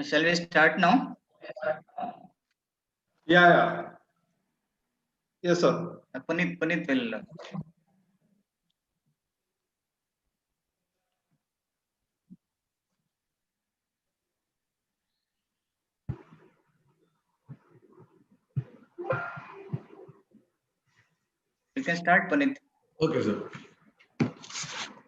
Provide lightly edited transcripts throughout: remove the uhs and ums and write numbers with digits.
Shall we start now? Yeah. Yes, sir. Puneet will. You can start, Puneet. Okay, sir.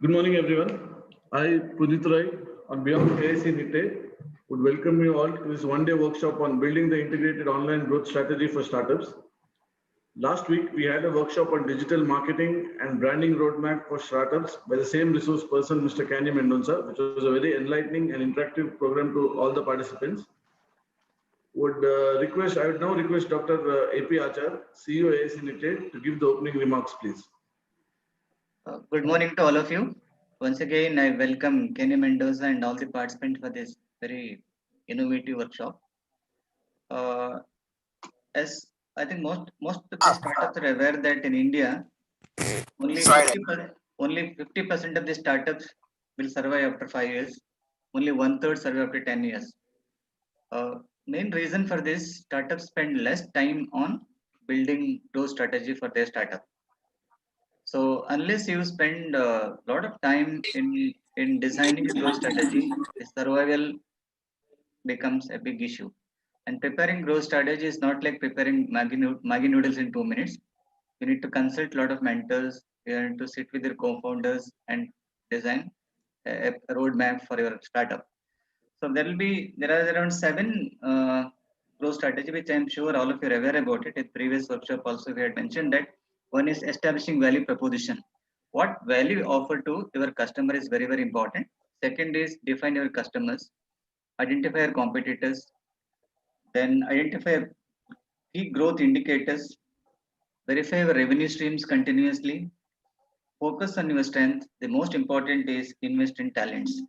Good morning, everyone. I, Pudit Rai, on behalf of AIC NITE, would welcome you all to this one-day workshop on building the integrated online growth strategy for startups. Last week, we had a workshop on digital marketing and branding roadmap for startups by the same resource person, Mr. Candy Mendonça, which was a very enlightening and interactive program to all the participants. I would now request Dr. AP Achar, CEO AIC NITE, to give the opening remarks, please. Good morning to all of you. Once again, I welcome Kenny Mendoza and all the participants for this very innovative workshop. As I think most of the startups are aware that in India, only 50% of the startups will survive after 5 years. Only 1/3 survive after 10 years. Main reason for this, startups spend less time on building those strategy for their startup. So unless you spend a lot of time in designing a growth strategy, the survival becomes a big issue. And preparing growth strategy is not like preparing Maggi noodles in 2 minutes. You need to consult a lot of mentors. You need to sit with your co-founders and design a roadmap for your startup. So there are around 7 growth strategy, which I'm sure all of you are aware about it. In previous workshop also we had mentioned that one is establishing value proposition. What value you offer to your customer is very, very important. Second is define your customers, identify your competitors, then identify key growth indicators, verify your revenue streams continuously, focus on your strength. The most important is invest in talents.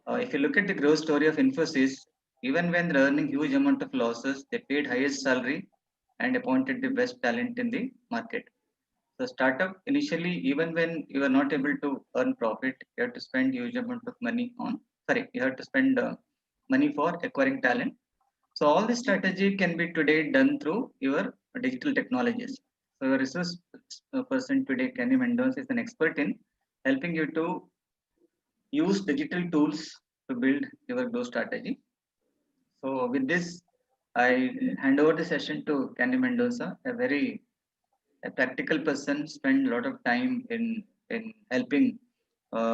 If you look at the growth story of Infosys, even when they're earning huge amount of losses, they paid highest salary and appointed the best talent in the market. So startup initially, even when you are not able to earn profit, you have to spend huge amount of money on. Sorry, you have to spend money for acquiring talent. So all this strategy can be today done through your digital technologies. So your resource person today, Kenny Mendoza, is an expert in helping you to use digital tools to build your growth strategy. So with this, I hand over the session to Kenny Mendoza, a practical person, spend a lot of time in helping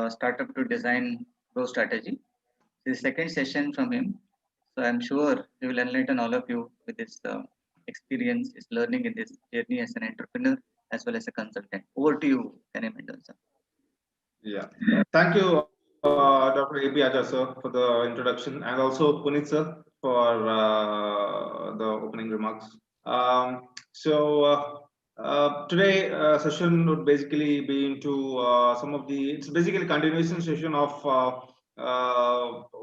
startup to design growth strategy. The second session from him. So I'm sure he will enlighten all of you with his experience, his learning in this journey as an entrepreneur as well as a consultant. Over to you, Kenny Mendoza. Yeah. Thank you, Dr. A.P. Aja, sir, for the introduction, and also Puneet, sir, for the opening remarks. Today session would basically be into it's basically a continuation session of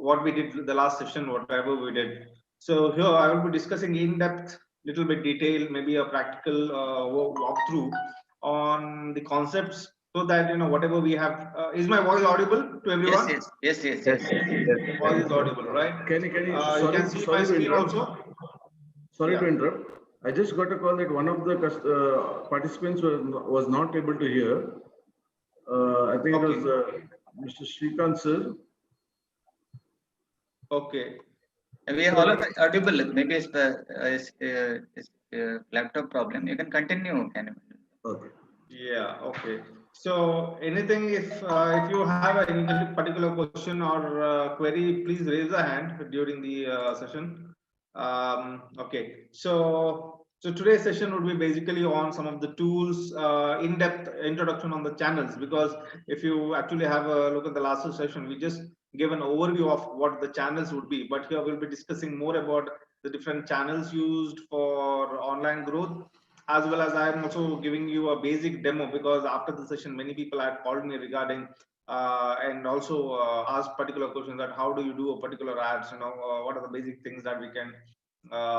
what we did the last session, whatever we did. So here I will be discussing in depth, little bit detail, maybe a practical walkthrough on the concepts, so that whatever we have. Is my voice audible to everyone? Yes. Voice is audible, right? Can you can see my screen also. Sorry to interrupt. I just got a call that one of the participants was not able to hear. I think it was Mr. Srikanth, sir. Okay. We are all audible. Maybe it's the laptop problem. You can continue, Kenny. Okay. Yeah. Okay. So anything, if you have any particular question or query, please raise a hand during the session. Okay. So today's session would be basically on some of the tools, in-depth introduction on the channels, because if you actually have a look at the last session, we just gave an overview of what the channels would be, but here we'll be discussing more about the different channels used for online growth, as well as I am also giving you a basic demo, because after the session many people had called me regarding and also asked particular questions that how do you do a particular ads, what are the basic things that we can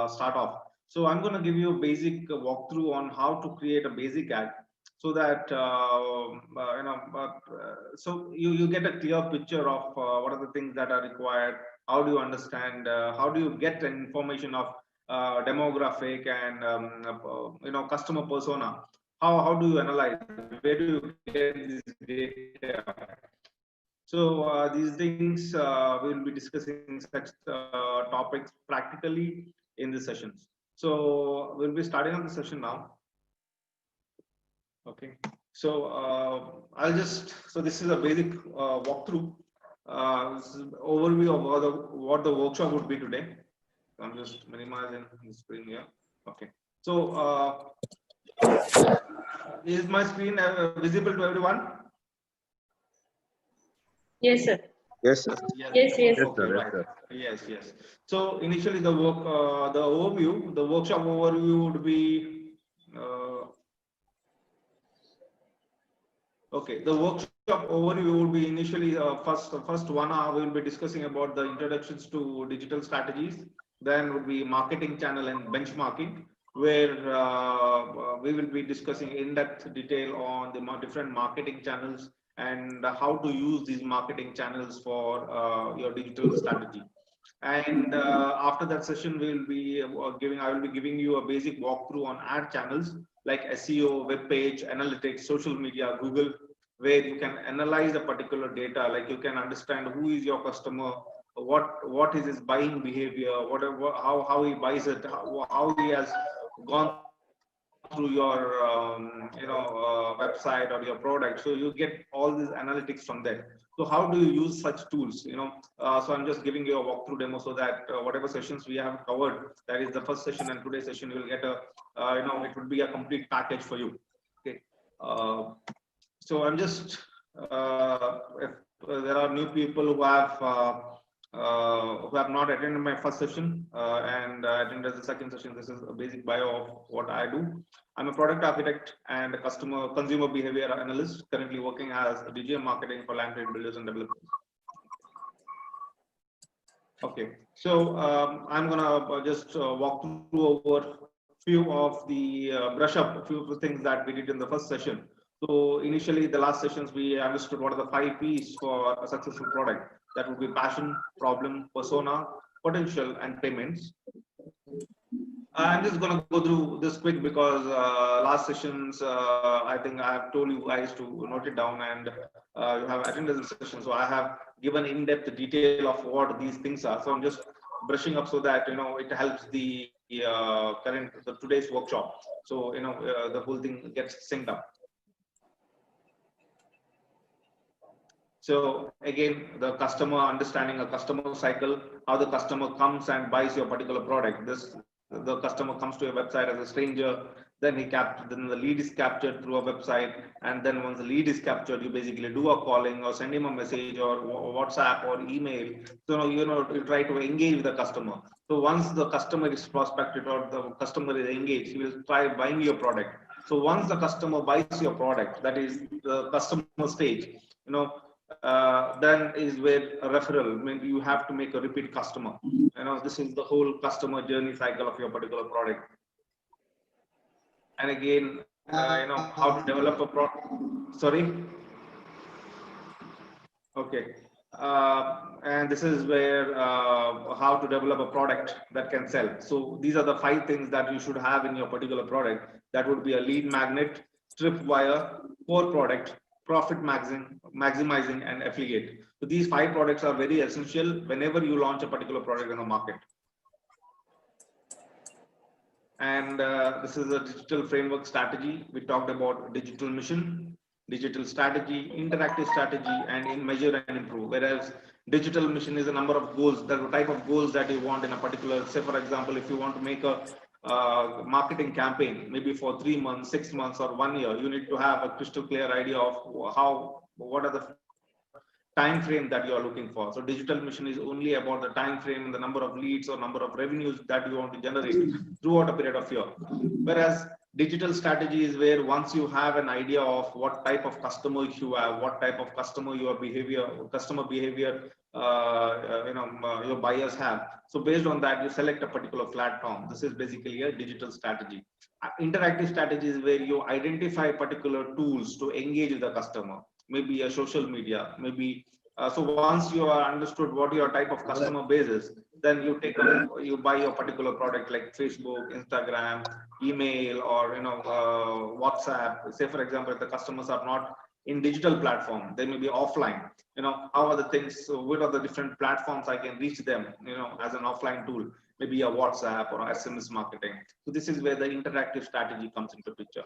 start off. So I'm going to give you a basic walkthrough on how to create a basic ad, so that so you get a clear picture of what are the things that are required, How do you understand? How do you get an information of demographic and customer persona? How do you analyze? Where do you get this data? So these things we will be discussing such topics practically in the sessions. So we'll be starting on the session now. Okay. So so this is a basic walkthrough. This is overview of what the workshop would be today. I'm just minimizing the screen here. Okay. So is my screen visible to everyone? Yes, sir. Yes, sir. Yes, yes. Okay, right. Yes. So initially the workshop overview would be okay. The workshop overview would be initially first 1 hour we will be discussing about the introductions to digital strategies. Then would be marketing channel and benchmarking, where we will be discussing in-depth detail on the different marketing channels and how to use these marketing channels for your digital strategy. And after that session, I will be giving you a basic walkthrough on ad channels like SEO, web page, analytics, social media, Google, where you can analyze a particular data, like you can understand who is your customer, what is his buying behavior, how he buys it, how he has gone through your website or your product. So you get all these analytics from there. So how do you use such tools? So I'm just giving you a walkthrough demo so that whatever sessions we have covered, that is the first session and today's session, you will get it would be a complete package for you. Okay. So I'm just if there are new people who have not attended my first session and attended the second session, this is a basic bio of what I do. I'm a product architect and a consumer behavior analyst, currently working as a DGM marketing for land trade builders and developers. Okay, so I'm gonna just walk through over few of the brush up a few of the things that we did in the first session. So initially, the last sessions we understood what are the 5 P's for a successful product. That would be passion, problem, persona, potential, and payments. I'm just going to go through this quick because last sessions, I think I have told you guys to note it down and you have attended the session. So I have given in-depth detail of what these things are. So I'm just brushing up so that, it helps the today's workshop. So, the whole thing gets synced up. So again, the customer, understanding a customer cycle, how the customer comes and buys your particular product. The customer comes to your website as a stranger, then the lead is captured through a website, and then once the lead is captured, you basically do a calling or send him a message or WhatsApp or email. So you try to engage with the customer. So once the customer is prospected or the customer is engaged, he will try buying your product. So once the customer buys your product, that is the customer stage, then is where a referral, maybe you have to make a repeat customer. This is the whole customer journey cycle of your particular product. And again, how to develop a product. Sorry. Okay. And this is where how to develop a product that can sell. So these are the 5 things that you should have in your particular product. That would be a lead magnet, tripwire, core product, profit maximizing, and affiliate. So these 5 products are very essential whenever you launch a particular product in the market. And this is a digital framework strategy. We talked about digital mission, digital strategy, interactive strategy, and in measure and improve. Whereas digital mission is a number of goals, the type of goals that you want in a particular, say for example, if you want to make a marketing campaign, maybe for 3 months, 6 months, or 1 year, you need to have a crystal clear idea of what are the time frame that you are looking for. So digital mission is only about the time frame and the number of leads or number of revenues that you want to generate throughout a period of year. Whereas digital strategy is where once you have an idea of what type of customer you have, what type of customer your customer behavior your buyers have. So based on that, you select a particular platform. This is basically a digital strategy. Interactive strategy is where you identify particular tools to engage with the customer. Maybe a social media, maybe So once you are understood what your type of customer base is, then you buy your particular product like Facebook, Instagram, email, or WhatsApp. Say for example, if the customers are not in digital platform, they may be offline. How are the things? So what are the different platforms I can reach them? As an offline tool, maybe a WhatsApp or SMS marketing. So this is where the interactive strategy comes into picture.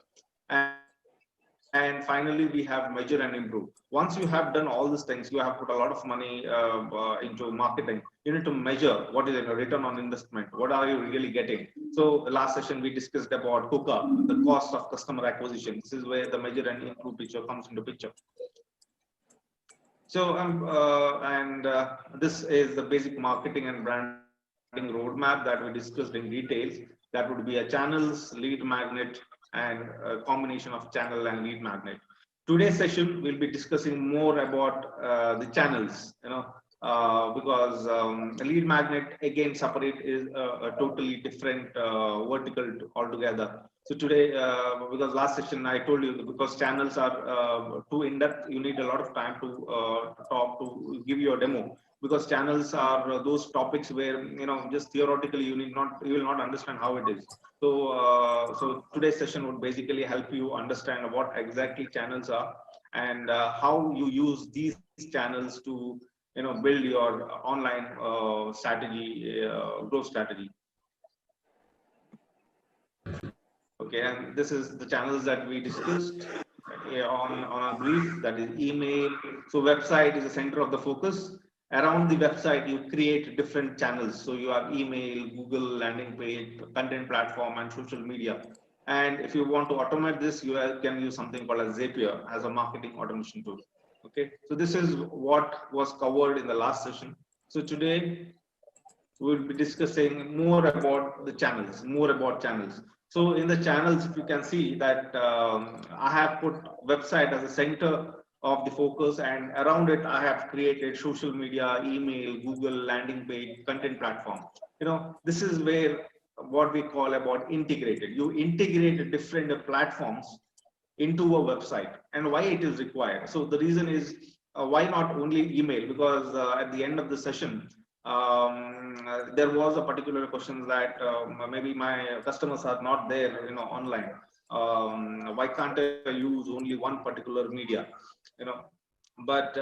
And finally, we have measure and improve. Once you have done all these things, you have put a lot of money into marketing. You need to measure what is the return on investment. What are you really getting? So the last session we discussed about KUKA, the cost of customer acquisition. This is where the measure and improve picture comes into picture. So this is the basic marketing and branding roadmap that we discussed in details. That would be a channels, lead magnet, and a combination of channel and lead magnet. Today's session we'll be discussing more about the channels, because lead magnet again separate is a totally different vertical altogether. So today, because last session I told you, because channels are too in-depth, you need a lot of time to talk, to give you a demo. Because channels are those topics where just theoretically you will not understand how it is. So so today's session would basically help you understand what exactly channels are and how you use these channels to build your online strategy, growth strategy. Okay, and this is the channels that we discussed on a brief. That is email. So website is the center of the focus. Around the website, you create different channels. So you have email, Google landing page, content platform, and social media. And if you want to automate this, you can use something called as Zapier as a marketing automation tool. Okay, so this is what was covered in the last session. So today we'll be discussing more about the channels, So in the channels, if you can see that I have put website as a center of the focus, and around it I have created social media, email, Google landing page, content platform. This is where what we call about integrated. You integrate different platforms into a website, and why it is required. So the reason is why not only email? Because at the end of the session, there was a particular question that maybe my customers are not there, online. Why can't I use only one particular media? But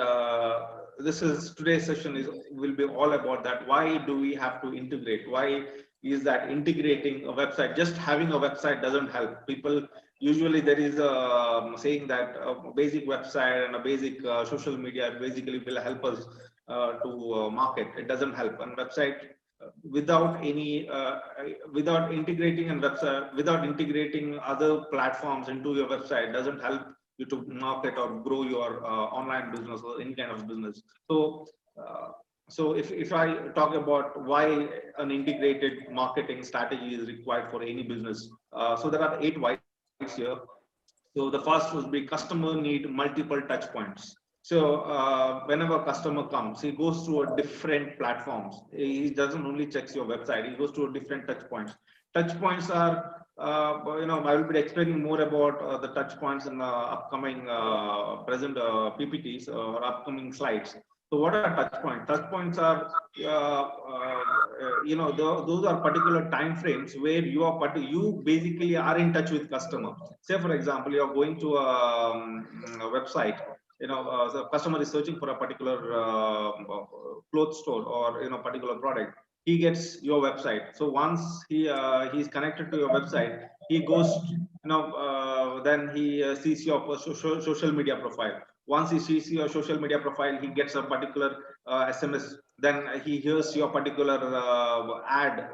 this is today's session will be all about that. Why do we have to integrate? Why is that integrating a website? Just having a website doesn't help people. Usually there is a saying that a basic website and a basic social media basically will help us to market. It doesn't help. And website without any without integrating and website, without integrating other platforms into your website doesn't help you to market or grow your online business or any kind of business. So so if I talk about why an integrated marketing strategy is required for any business, so there are 8 whys here. So the first would be customer need multiple touch points. So whenever a customer comes, he goes through a different platforms. He doesn't only checks your website, he goes through a different touch points. Touch points are, I will be explaining more about the touch points in the upcoming present PPTs or upcoming slides. So what are touch points? Touch points are, those are particular time frames where you basically are in touch with customer. Say for example, you are going to a website. The customer is searching for a particular clothes store or particular product. He gets your website. So once he's connected to your website, he goes, then he sees your social media profile. Once he sees your social media profile, he gets a particular SMS. Then he hears your particular ad,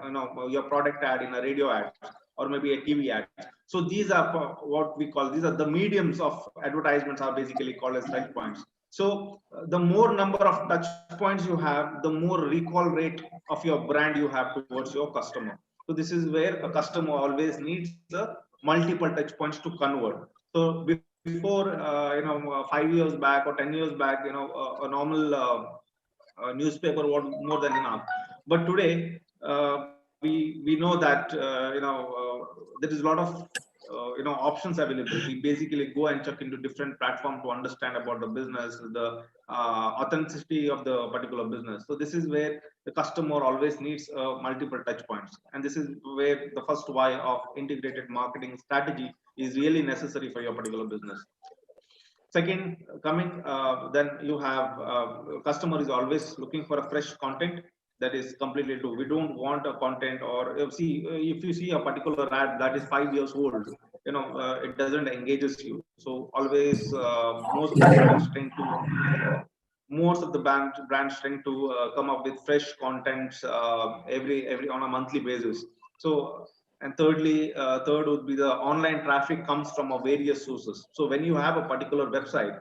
your product ad in a radio ad or maybe a TV ad. So these are what we call, these are the mediums of advertisements are basically called as touch points. So the more number of touch points you have, the more recall rate of your brand you have towards your customer. So this is where a customer always needs the multiple touch points to convert. So before 5 years back or 10 years back, a normal newspaper was more than enough. But today we know that there is a lot of options available. We basically go and check into different platforms to understand about the business, the authenticity of the particular business. So this is where the customer always needs multiple touch points, and this is where the first why of integrated marketing strategy is really necessary for your particular business. Second, then you have customer is always looking for a fresh content that is completely true. We don't want a content, or if you see a particular ad that is 5 years old, it doesn't engages you. So always most of the brands tend to come up with fresh contents every on a monthly basis. So, and thirdly, third would be the online traffic comes from a various sources. So when you have a particular website,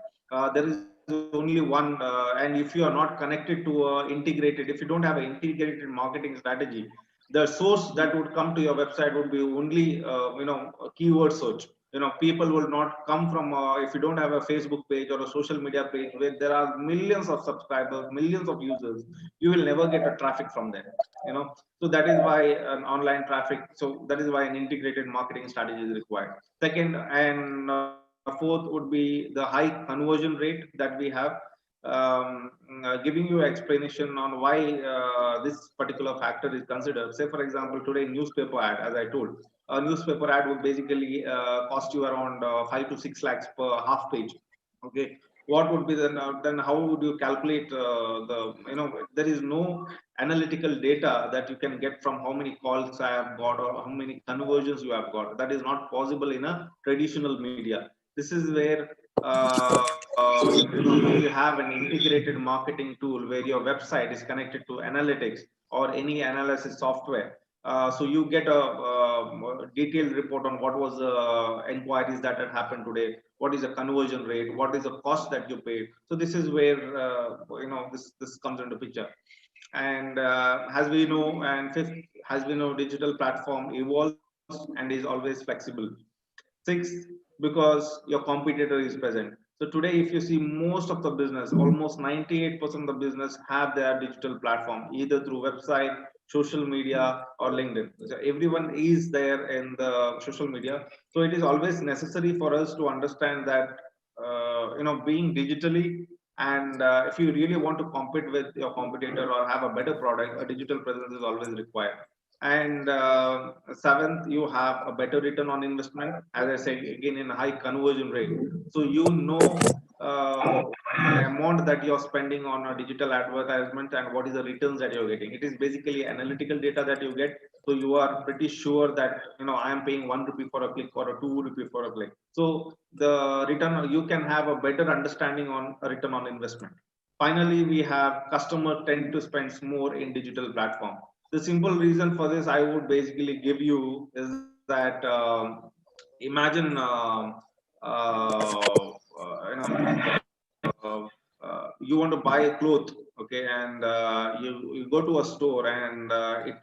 there is only one, and if you are not connected to integrated, if you don't have an integrated marketing strategy, the source that would come to your website would be only a keyword search. People will not come from if you don't have a Facebook page or a social media page where there are millions of subscribers, millions of users, you will never get a traffic from them. So that is why an online traffic, so that is why an integrated marketing strategy is required. Second and fourth would be the high conversion rate that we have. Giving you explanation on why this particular factor is considered. Say for example, today newspaper ad, as I told, a newspaper ad would basically cost you around 5 to 6 lakhs per half page. Okay, what would be then how would you calculate there is no analytical data that you can get from how many calls I have got or how many conversions you have got. That is not possible in a traditional media. This is where you have an integrated marketing tool where your website is connected to analytics or any analysis software. So you get a detailed report on what was the inquiries that had happened today, what is the conversion rate, what is the cost that you paid. So this is where this comes into picture. And as we know, and fifth, as we know, digital platform evolves and is always flexible. Sixth, because your competitor is present. So today, if you see most of the business, almost 98% of the business have their digital platform, either through website, social media, or LinkedIn. So everyone is there in the social media. So it is always necessary for us to understand that, being digitally, and if you really want to compete with your competitor or have a better product, a digital presence is always required. And seventh, you have a better return on investment, as I said again, in a high conversion rate. So the amount that you're spending on a digital advertisement and what is the returns that you're getting. It is basically analytical data that you get. So you are pretty sure that I am paying 1 rupee for a click or a 2 rupee for a click. So the return, you can have a better understanding on a return on investment. Finally, we have customer tend to spend more in digital platform. The simple reason for this I would basically give you is that imagine you want to buy a cloth, okay, and you go to a store and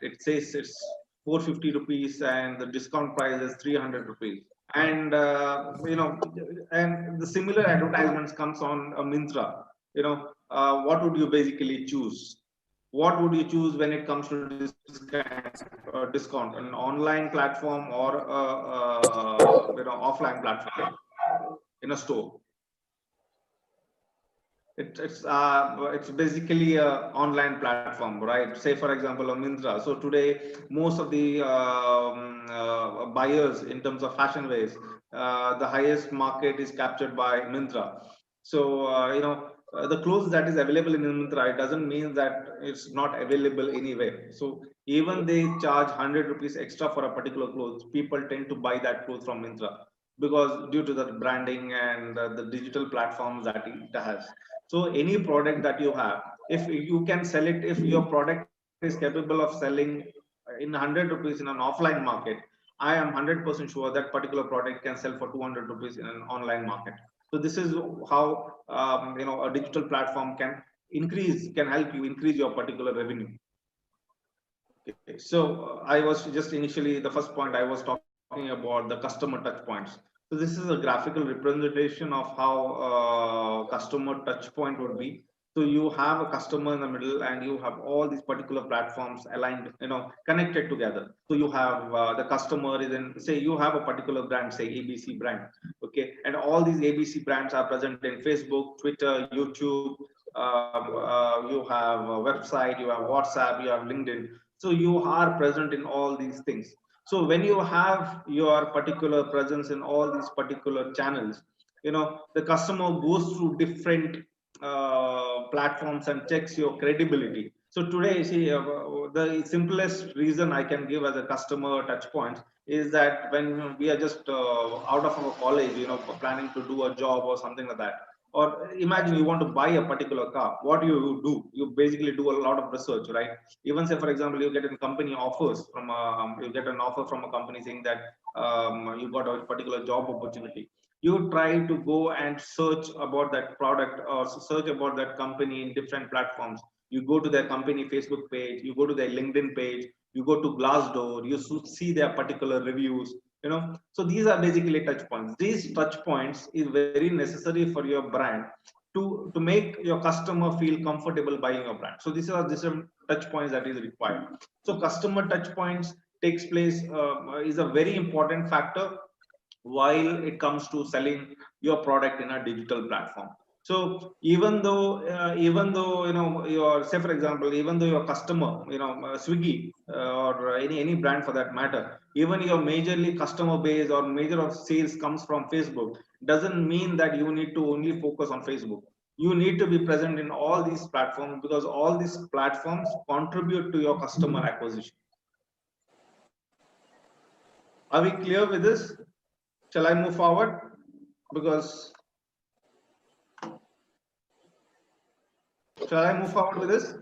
it says it's 450 rupees and the discount price is 300 rupees. And and the similar advertisements comes on a Myntra. What would you basically choose? What would you choose when it comes to discount, an online platform or offline platform in a store? It's basically a online platform, right? Say for example, a Myntra. So today, most of the buyers in terms of fashion wares, the highest market is captured by Myntra. So the clothes that is available in Myntra, it doesn't mean that it's not available anywhere. So even they charge 100 rupees extra for a particular clothes, people tend to buy that clothes from Myntra because due to the branding and the digital platforms that it has. So any product that you have, if you can sell it, if your product is capable of selling in 100 rupees in an offline market, I am 100% sure that particular product can sell for 200 rupees in an online market. So this is how a digital platform can help you increase your particular revenue. Okay. So I was just initially, the first point I was talking about the customer touch points. So this is a graphical representation of how customer touch point would be. So you have a customer in the middle, and you have all these particular platforms aligned, connected together. So you have the customer is in, say you have a particular brand, say ABC brand, okay, and all these ABC brands are present in Facebook, Twitter, YouTube. You have a website, you have WhatsApp, you have LinkedIn. So you are present in all these things. So when you have your particular presence in all these particular channels, the customer goes through different platforms and checks your credibility. So today, see, the simplest reason I can give as a customer touch point is that when we are just out of our college, planning to do a job or something like that, or imagine you want to buy a particular car, what do? You basically do a lot of research, right? Even say, for example, you get a company offers from you get an offer from a company saying that you got a particular job opportunity. You try to go and search about that product or search about that company in different platforms. You go to their company Facebook page, you go to their LinkedIn page, you go to Glassdoor, you see their particular reviews. So these are basically touch points. These touch points is very necessary for your brand to make your customer feel comfortable buying your brand. So these are different touch points that is required. So customer touch points takes place is a very important factor while it comes to selling your product in a digital platform. So even though your, say for example, even though your customer, Swiggy or any brand for that matter, even your majorly customer base or major of sales comes from Facebook, doesn't mean that you need to only focus on Facebook. You need to be present in all these platforms, because all these platforms contribute to your customer acquisition. Are we clear with this? Shall I move forward? Because shall I move forward with this?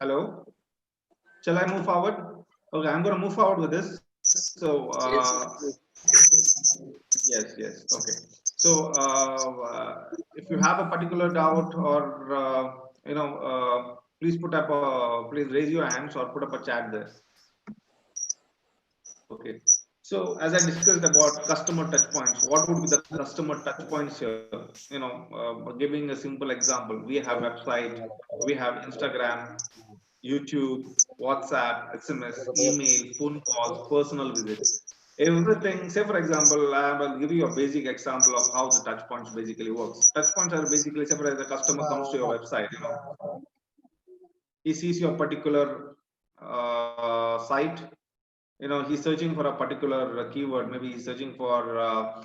Hello? Shall I move forward? Okay, I'm going to move forward with this. So yes. Okay. So if you have a particular doubt, or please please raise your hands or put up a chat there. Okay. So as I discussed about customer touch points, what would be the customer touch points here? Giving a simple example, we have website, we have Instagram, YouTube, WhatsApp, SMS, email, phone calls, personal visits, everything. Say for example, I will give you a basic example of how the touch points basically works. Touch points are basically, say for example, the customer comes to your website, he sees your particular site, he's searching for a particular keyword. Maybe he's searching for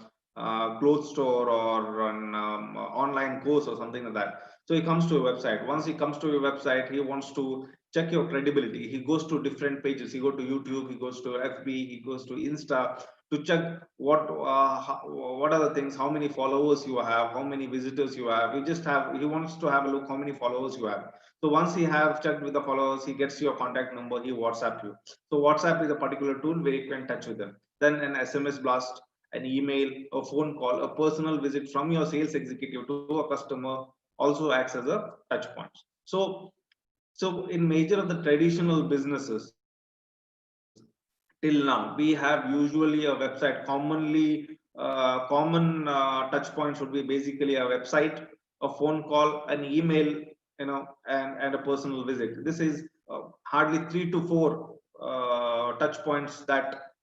clothes store or an online course or something like that. So he comes to a website. Once he comes to your website, he wants to check your credibility. He goes to different pages. He goes to YouTube, he goes to FB, he goes to Insta to check what are the things, how many followers you have, how many visitors you have. He wants to have a look how many followers you have. So once he have checked with the followers, he gets your contact number, he WhatsApp you. So WhatsApp is a particular tool where you can touch with them. Then an SMS blast, an email, a phone call, a personal visit from your sales executive to a customer also acts as a touch point. So in major of the traditional businesses, till now, we have usually a website. Common touch points would be basically a website, a phone call, an email, and a personal visit. This is hardly 3 to 4 touch points that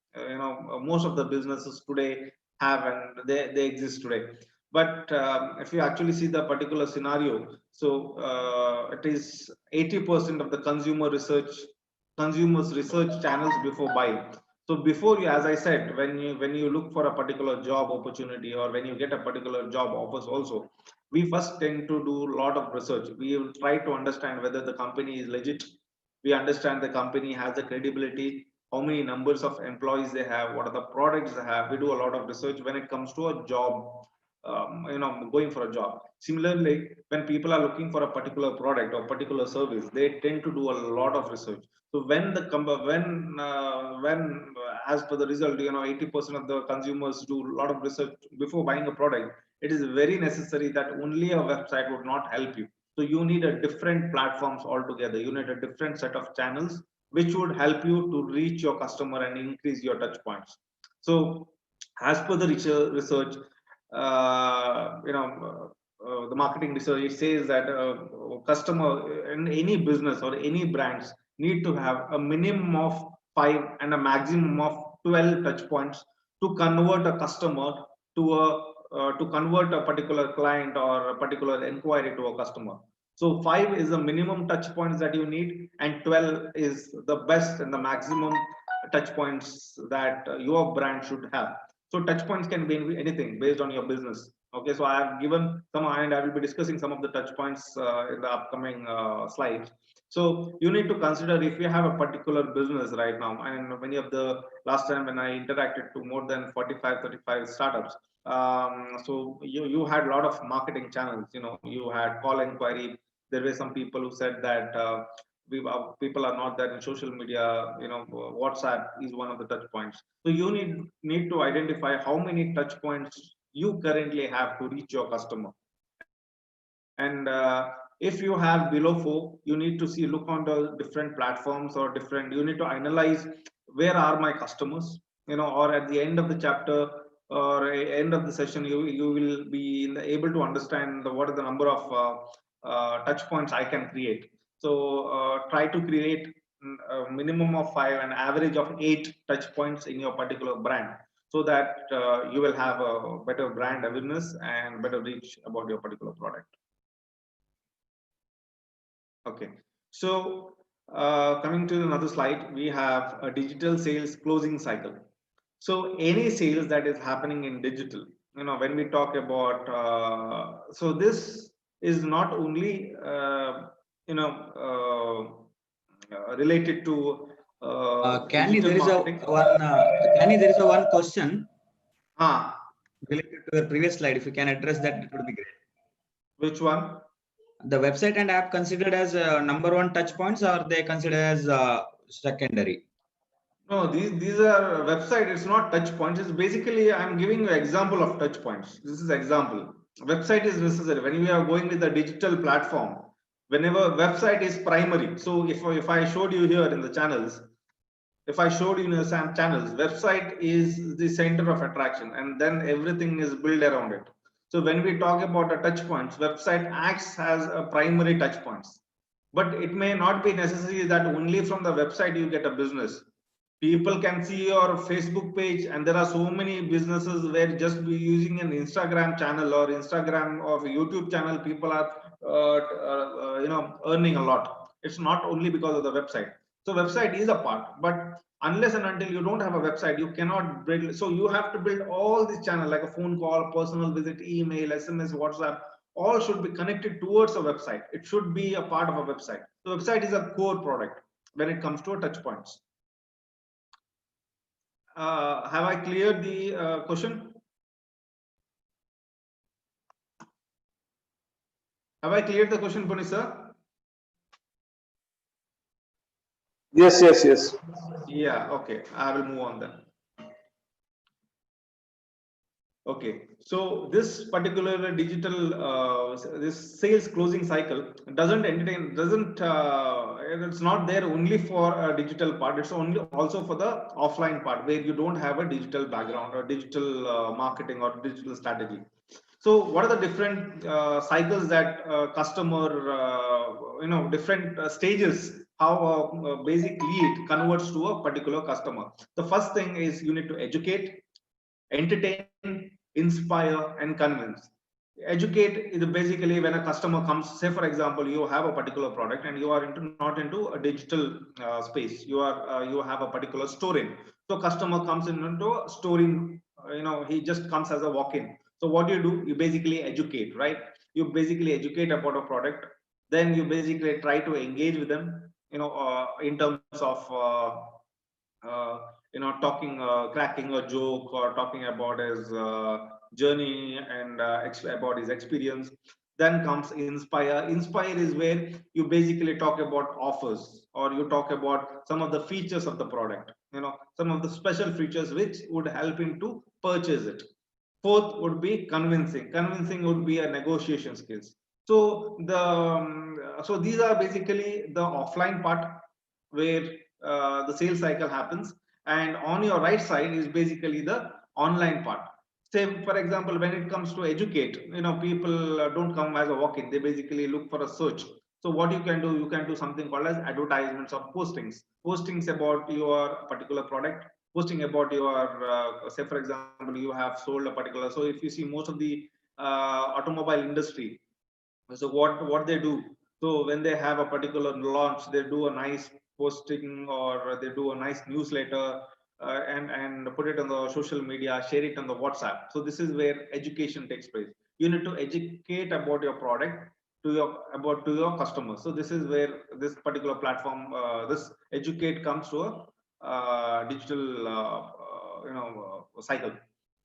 most of the businesses today have, and they exist today. But if you actually see the particular scenario, so it is 80% of the consumers research channels before buying. So before you, as I said, when you look for a particular job opportunity, or when you get a particular job offers also, we first tend to do a lot of research. We will try to understand whether the company is legit. We understand the company has the credibility, how many numbers of employees they have, what are the products they have. We do a lot of research when it comes to a job, going for a job. Similarly, when people are looking for a particular product or particular service, they tend to do a lot of research. So when as per the result, 80% of the consumers do a lot of research before buying a product. It is very necessary that only a website would not help you. So you need a different platforms altogether. You need a different set of channels which would help you to reach your customer and increase your touch points. So as per the research, the marketing research, it says that customer in any business or any brands need to have a minimum of 5 and a maximum of 12 touch points to convert a customer to convert a particular client or a particular inquiry to a customer. So 5 is the minimum touch points that you need, and 12 is the best and the maximum touch points that your brand should have. So touch points can be anything based on your business. Okay, so I have given some, and I will be discussing some of the touch points in the upcoming slides. So you need to consider if you have a particular business right now, and many of the last time when I interacted to more than 45-35 startups, so you had a lot of marketing channels. You had call inquiry. There were some people who said that people are not there in social media. WhatsApp is one of the touch points. So you need to identify how many touch points you currently have to reach your customer. And if you have below 4, you need to look on the different platforms or you need to analyze where are my customers, or at the end of the chapter or end of the session, you will be able to understand what are the number of touch points I can create. So try to create a minimum of 5 and average of 8 touch points in your particular brand, so that you will have a better brand awareness and better reach about your particular product. Okay, so coming to another slide, we have a digital sales closing cycle. So any sales that is happening in digital, when we talk about, so this is not only related to Canny, there is a one question related to your previous slide. If you can address that, it would be great. Which one? The website and app considered as number 1 touch points, or are they considered as secondary? No, these are website. It's not touch points. It's basically, I'm giving you example of touch points. This is example. Website is necessary when we are going with a digital platform. Whenever website is primary. So if I showed you here in the channels, if I showed you in some channels, website is the center of attraction, and then everything is built around it. So when we talk about a touch points, website acts as a primary touch points, but it may not be necessary that only from the website you get a business. People can see your Facebook page, and there are so many businesses where just be using an Instagram channel or Instagram or YouTube channel, people are earning a lot. It's not only because of the website. So website is a part, but unless and until you don't have a website, you cannot build. So you have to build all these channels like a phone call, personal visit, email, SMS, WhatsApp. All should be connected towards a website. It should be a part of a website. The website is a core product when it comes to touch points. Have I cleared the question? Have I cleared the question, Puni sir? Yes. Yeah, okay. I will move on then. Okay, so this particular digital this sales closing cycle doesn't it's not there only for a digital part. It's only also for the offline part where you don't have a digital background or digital marketing or digital strategy. So what are the different cycles that customer different stages how a basic lead converts to a particular customer? The first thing is you need to educate, entertain, inspire, and convince. Educate is basically when a customer comes, say for example, you have a particular product and you are not into a digital space. You have a particular storing. So customer comes into storing. He just comes as a walk-in. So what do? You basically educate, right? You basically educate about a product. Then you basically try to engage with them. In terms of talking, cracking a joke or talking about his journey and about his experience. Then comes inspire. Inspire is where you basically talk about offers, or you talk about some of the features of the product, some of the special features which would help him to purchase it. Fourth would be convincing. Convincing would be a negotiation skills. So so these are basically the offline part where the sales cycle happens, and on your right side is basically the online part. Say, for example, when it comes to educate, people don't come as a walk-in, they basically look for a search. So what you can do something called as advertisements or postings about your particular product, posting about your, say for example, you have sold a particular, so if you see most of the automobile industry, so what they do, so when they have a particular launch, they do a nice posting or they do a nice newsletter, and put it on the social media, share it on the WhatsApp. So this is where education takes place. You need to educate about your product to your customers. So this is where this particular platform, this educate comes to a digital cycle.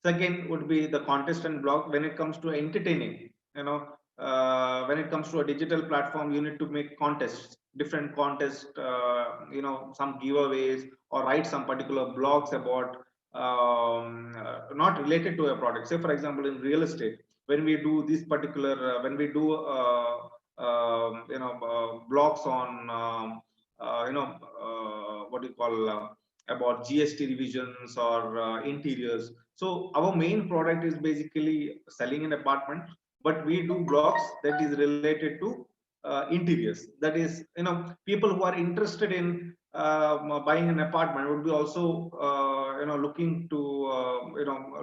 Second would be the contest and blog. When it comes to entertaining, when it comes to a digital platform, you need to make contests, different contests, some giveaways, or write some particular blogs about not related to a product. Say for example, in real estate, when we do this particular, when we do blogs on what do you call about GST revisions or interiors. So our main product is basically selling an apartment, but we do blogs that is related to interiors. That is, people who are interested in buying an apartment would be also looking to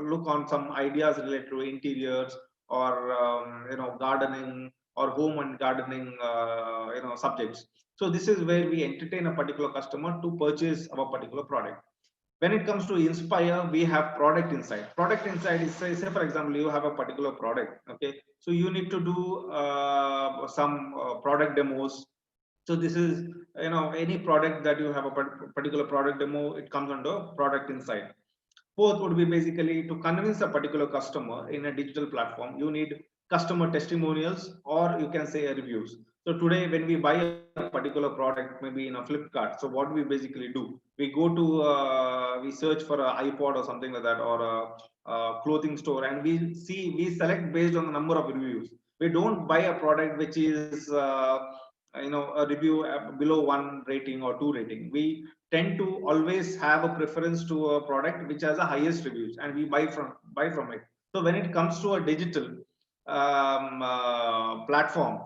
look on some ideas related to interiors or gardening or home and gardening subjects. So this is where we entertain a particular customer to purchase our particular product. When it comes to inspire, we have product insight. Product insight is, say for example, you have a particular product, okay, so you need to do some product demos. So this is, any product that you have a particular product demo, it comes under product insight. Fourth would be basically to convince a particular customer in a digital platform, you need customer testimonials, or you can say reviews. So today, when we buy a particular product, maybe in a Flipkart, so what we basically do, we go to, we search for an iPod or something like that, or a clothing store, and we select based on the number of reviews. We don't buy a product which is, a review below 1 rating or 2 rating. We tend to always have a preference to a product which has the highest reviews, and we buy from it. So when it comes to a digital platform,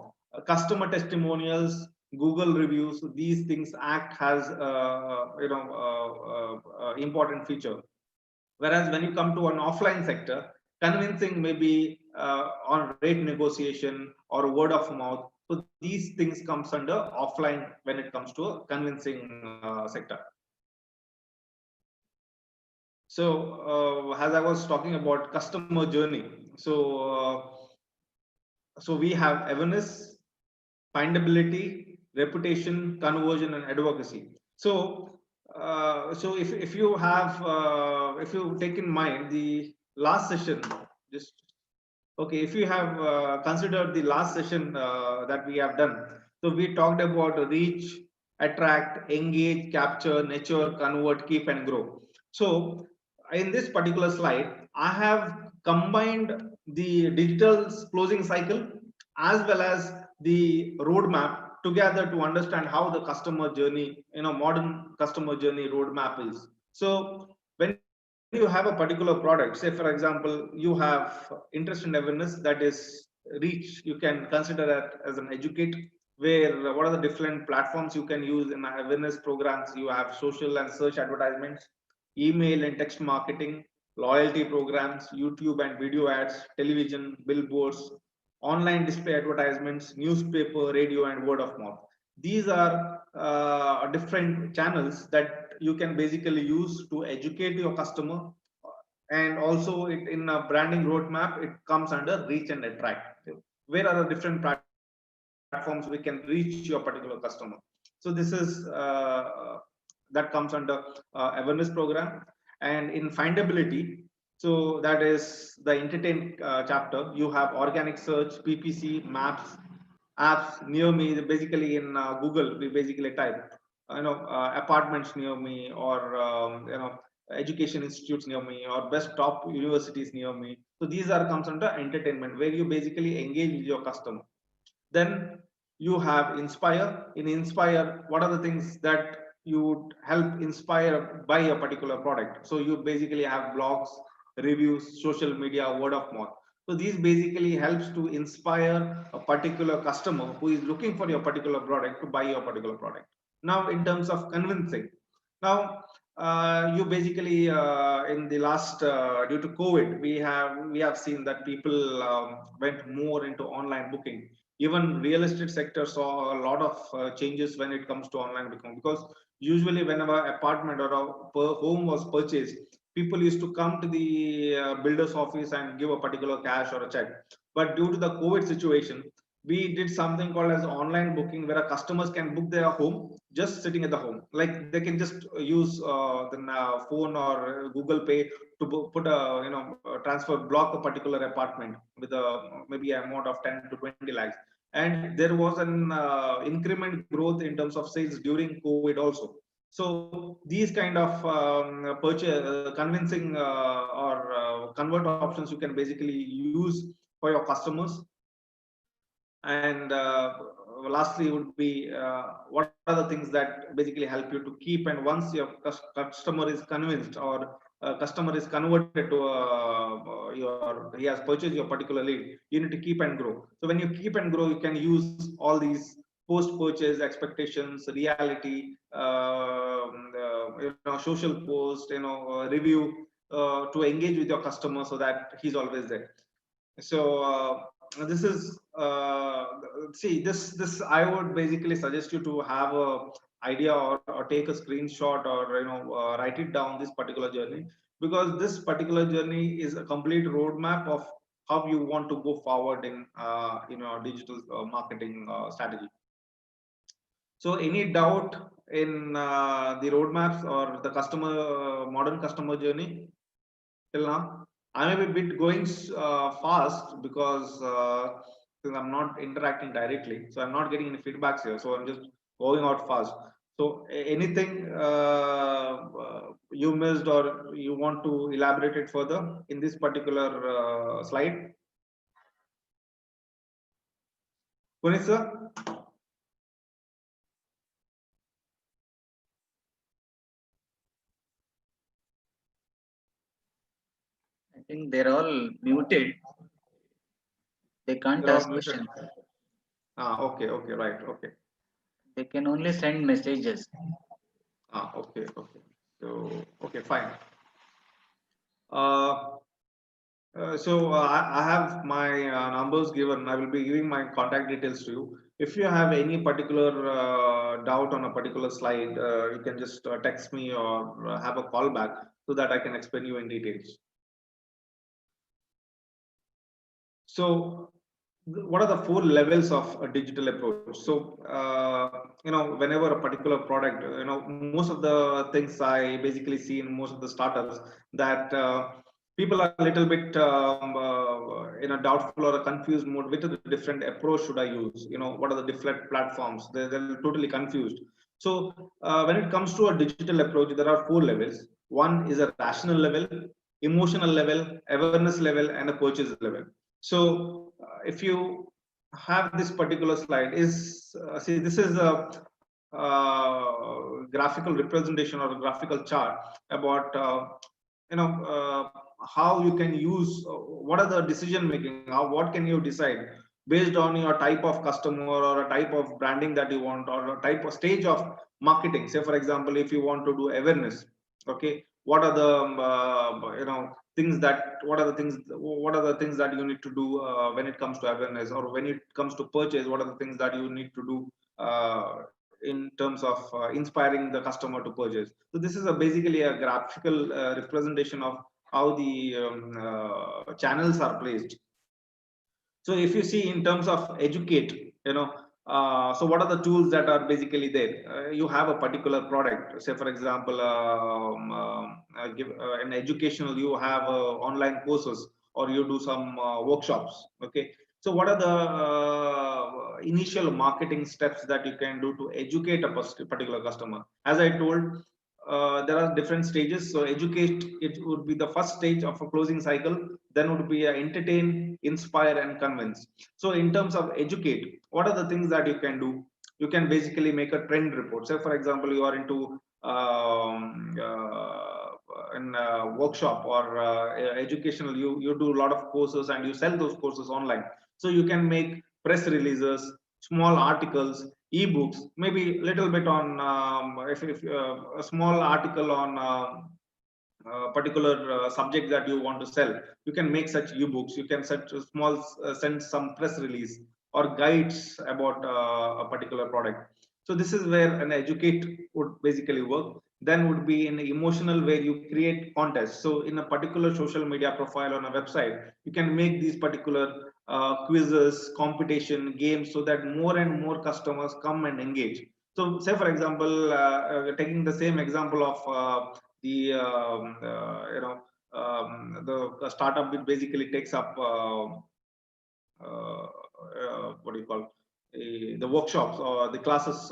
customer testimonials, Google reviews, these things act as important feature. Whereas when you come to an offline sector, convincing maybe on rate negotiation or word of mouth. So these things comes under offline when it comes to a convincing sector. So as I was talking about customer journey, so we have awareness, findability, reputation, conversion, and advocacy. So if you have if you take in mind the last session, just okay, if you have considered the last session that we have done, so we talked about reach, attract, engage, capture, nurture, convert, keep, and grow. So in this particular slide, I have combined the digital closing cycle as well as the roadmap together to understand how the customer journey, modern customer journey roadmap is. So when you have a particular product, say for example, you have interest and awareness, that is reach, you can consider that as an educate, where what are the different platforms you can use in awareness programs. You have social and search advertisements, email and text marketing, loyalty programs, YouTube and video ads, television, billboards, online display advertisements, newspaper, radio, and word of mouth. These are different channels that you can basically use to educate your customer, and also in a branding roadmap, it comes under reach and attract. Where are the different platforms we can reach your particular customer? So this is that comes under awareness program. And in findability, so that is the entertain chapter. You have organic search, PPC, maps, apps near me. Basically in Google, we basically type apartments near me, or education institutes near me, or best top universities near me. So these are comes under entertainment, where you basically engage with your customer. Then you have inspire. In inspire, what are the things that you would help inspire by a particular product. So you basically have blogs, reviews, social media, word of mouth. So these basically helps to inspire a particular customer who is looking for your particular product to buy your particular product. Now, in terms of convincing, now you basically in the last due to COVID, we have seen that people went more into online booking. Even real estate sector saw a lot of changes when it comes to online booking, because usually whenever apartment or a home was purchased, people used to come to the builder's office and give a particular cash or a check. But due to the COVID situation, we did something called as online booking, where customers can book their home just sitting at the home. Like they can just use the phone or Google Pay to put a transfer, block a particular apartment with a maybe an amount of 10 to 20 lakhs. And there was an increment growth in terms of sales during COVID also. So these kind of purchase convincing or convert options you can basically use for your customers. And lastly would be what are the things that basically help you to keep, and once your customer is convinced or customer is converted to he has purchased your particular lead, you need to keep and grow. So when you keep and grow, you can use all these post-purchase expectations, reality, social post, review to engage with your customer so that he's always there. So this is this I would basically suggest you to have a idea or take a screenshot or write it down, this particular journey, because this particular journey is a complete roadmap of how you want to go forward in digital marketing strategy. So any doubt in the roadmaps or the modern customer journey till now? I may be a bit going fast because I'm not interacting directly, so I'm not getting any feedbacks here. So I'm just going out fast. So anything you missed or you want to elaborate it further in this particular slide? Puneet sir? I think they're all muted. They can't ask questions. Okay, right, okay. They can only send messages. Okay. So, okay, fine. So I have my numbers given. I will be giving my contact details to you. If you have any particular doubt on a particular slide, you can just text me or have a call back so that I can explain you in details. So what are the 4 levels of a digital approach? So whenever a particular product, most of the things I basically see in most of the startups, that people are a little bit in a doubtful or a confused mode. Which different approach should I use? What are the different platforms? They're totally confused. So when it comes to a digital approach, there are 4 levels. One is a rational level, emotional level, awareness level, and a purchase level. So if you have this particular slide, see, this is a graphical representation or a graphical chart about how you can use, what are the decision making, what can you decide based on your type of customer or a type of branding that you want, or a type of stage of marketing. Say for example, if you want to do awareness, okay, what are the what are the things that you need to do when it comes to awareness, or when it comes to purchase, what are the things that you need to do in terms of inspiring the customer to purchase. So this is basically a graphical representation of how the channels are placed. So if you see in terms of educate, so what are the tools that are basically there? You have a particular product, say for example, an educational, you have online courses, or you do some workshops. Okay, so what are the initial marketing steps that you can do to educate a particular customer? As I told, there are different stages. So educate, it would be the first stage of a closing cycle. Then would be entertain, inspire, and convince. So in terms of educate, what are the things that you can do? You can basically make a trend report. Say, for example, you are into workshop or educational, you do a lot of courses and you sell those courses online. So you can make press releases, small articles, ebooks, maybe a little bit on if a small article on particular subject that you want to sell. You can make such ebooks. You can set small send some press release or guides about a particular product. So this is where an educate would basically work. Then would be in emotional, where you create contests. So in a particular social media profile on a website, you can make these particular quizzes, competition, games, so that more and more customers come and engage. So say, for example, taking the same example of the the startup, which basically takes up what do you call the workshops or the classes,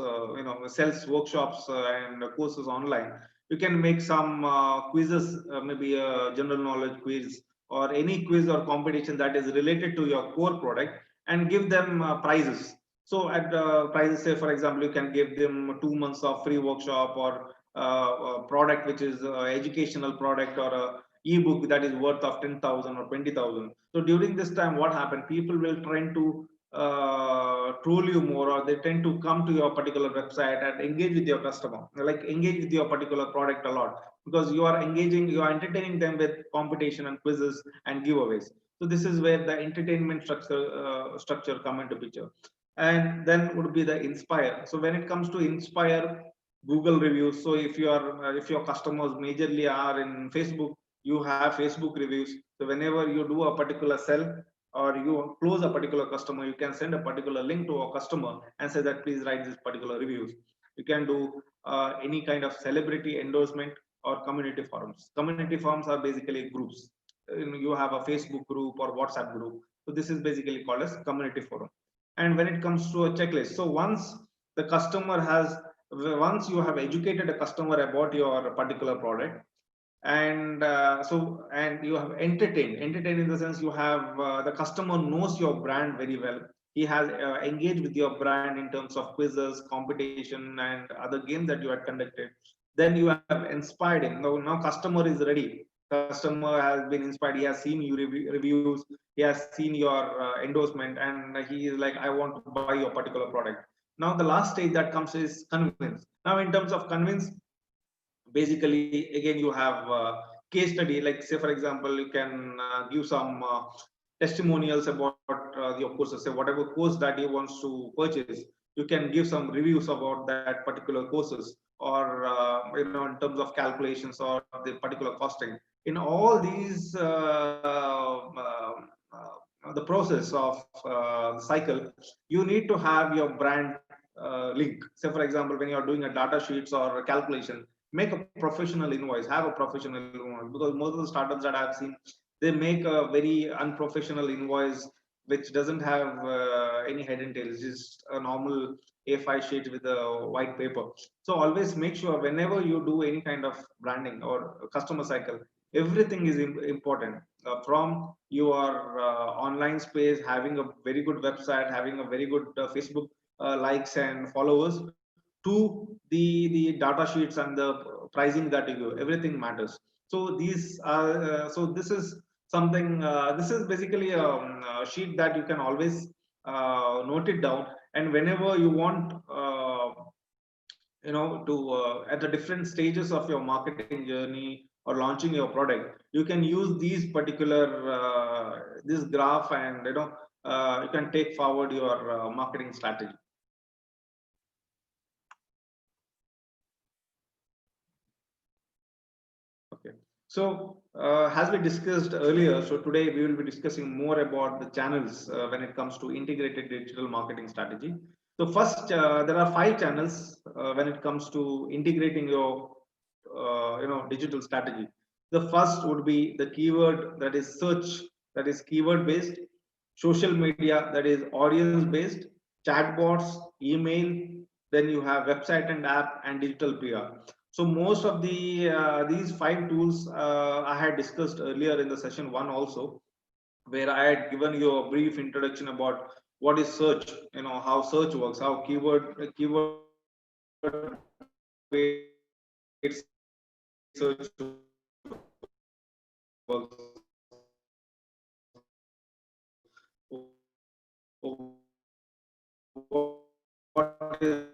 sells workshops and courses online. You can make some quizzes, maybe a general knowledge quiz or any quiz or competition that is related to your core product, and give them prizes. So at prizes, say for example, you can give them 2 months of free workshop, or a product which is educational product, or a ebook that is worth of 10,000 or 20,000. So during this time, what happened? People will try to troll you more, or they tend to come to your particular website and engage with your customer, like engage with your particular product a lot, because you are engaging, you are entertaining them with competition and quizzes and giveaways. So this is where the entertainment structure come into picture. And then would be the inspire. So when it comes to inspire, Google reviews. So if you are if your customers majorly are in Facebook, you have Facebook reviews. So whenever you do a particular sell or you close a particular customer, you can send a particular link to a customer and say that please write this particular reviews. You can do any kind of celebrity endorsement or community forums. Community forums are basically groups. You have a Facebook group or WhatsApp group. So this is basically called as community forum. And when it comes to a checklist, so once you have educated a customer about your particular product, and and you have entertained in the sense, you have the customer knows your brand very well. He has engaged with your brand in terms of quizzes, competition, and other games that you had conducted. Then you have inspired him. Now customer is ready. Customer has been inspired. He has seen your reviews. He has seen your endorsement, and he is like, I want to buy your particular product. Now the last stage that comes is convince. Now in terms of convince, basically again you have case study, like say for example, you can give some testimonials about your courses. Say whatever course that he wants to purchase, you can give some reviews about that particular courses, or in terms of calculations or the particular costing. In all these the process of cycle, you need to have your brand link. Say for example, when you are doing a data sheets or a calculation, make a professional invoice, have a professional invoice, because most of the startups that I've seen, they make a very unprofessional invoice which doesn't have any head and tail. It's just a normal A5 sheet with a white paper. So always make sure whenever you do any kind of branding or customer cycle, everything is important. From your online space, having a very good website, having a very good Facebook likes and followers, to the data sheets and the pricing that you give, everything matters. So these are this is something, this is basically a sheet that you can always note it down, and whenever you want to at the different stages of your marketing journey or launching your product, you can use these particular this graph, and you can take forward your marketing strategy. Okay, so as we discussed earlier, so today we will be discussing more about the channels when it comes to integrated digital marketing strategy. So first, there are 5 channels when it comes to integrating your digital strategy. The first would be the keyword, that is search, that is keyword based; social media, that is audience based; chatbots, email; then you have website and app; and digital PR. So most of the these 5 tools I had discussed earlier in the session 1 also, where I had given you a brief introduction about what is search, how search works, how keyword based search works. What is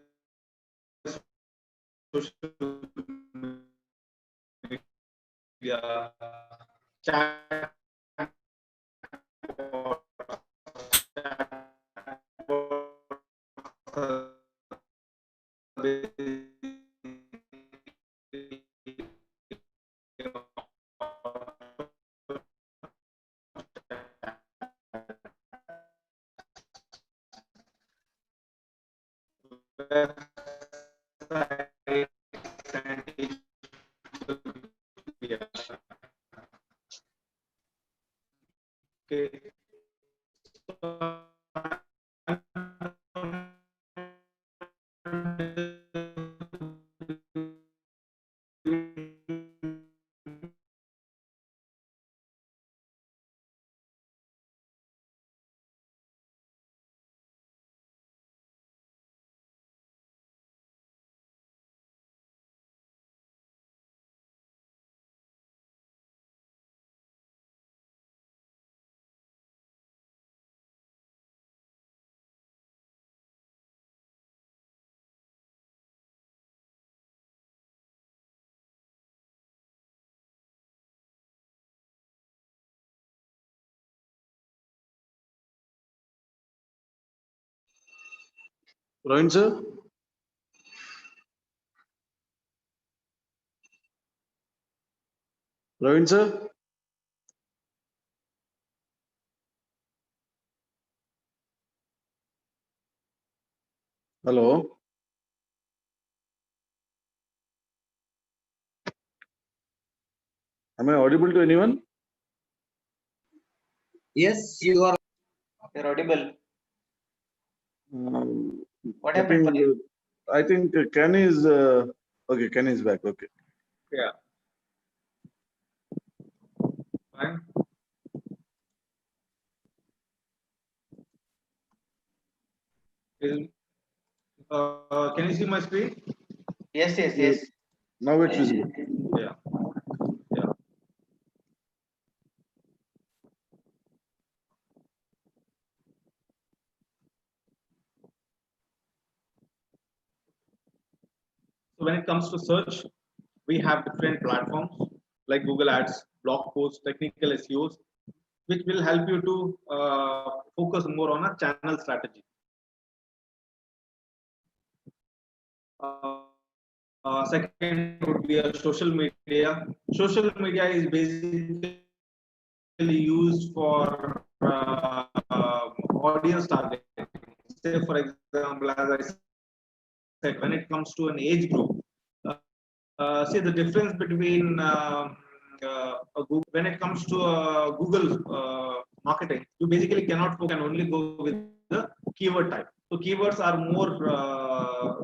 social media, chat, okay. Ravin sir? Ravin sir? Hello? Am I audible to anyone? Yes, you are. You're audible. What I happened? think, I think Kenny is, okay, Kenny is back, okay. Yeah. Fine. Can you see my screen? Yes, yes, yes. Now it's visible. Yeah. Yeah. So when it comes to search, we have different platforms like Google Ads, blog posts, technical SEOs, which will help you to focus more on a channel strategy. Second would be a social media. Social media is basically used for audience targeting. Say, for example, as I said, when it comes to an age group, see the difference between when it comes to Google marketing, you basically cannot focus and only go with the keyword type. So keywords are more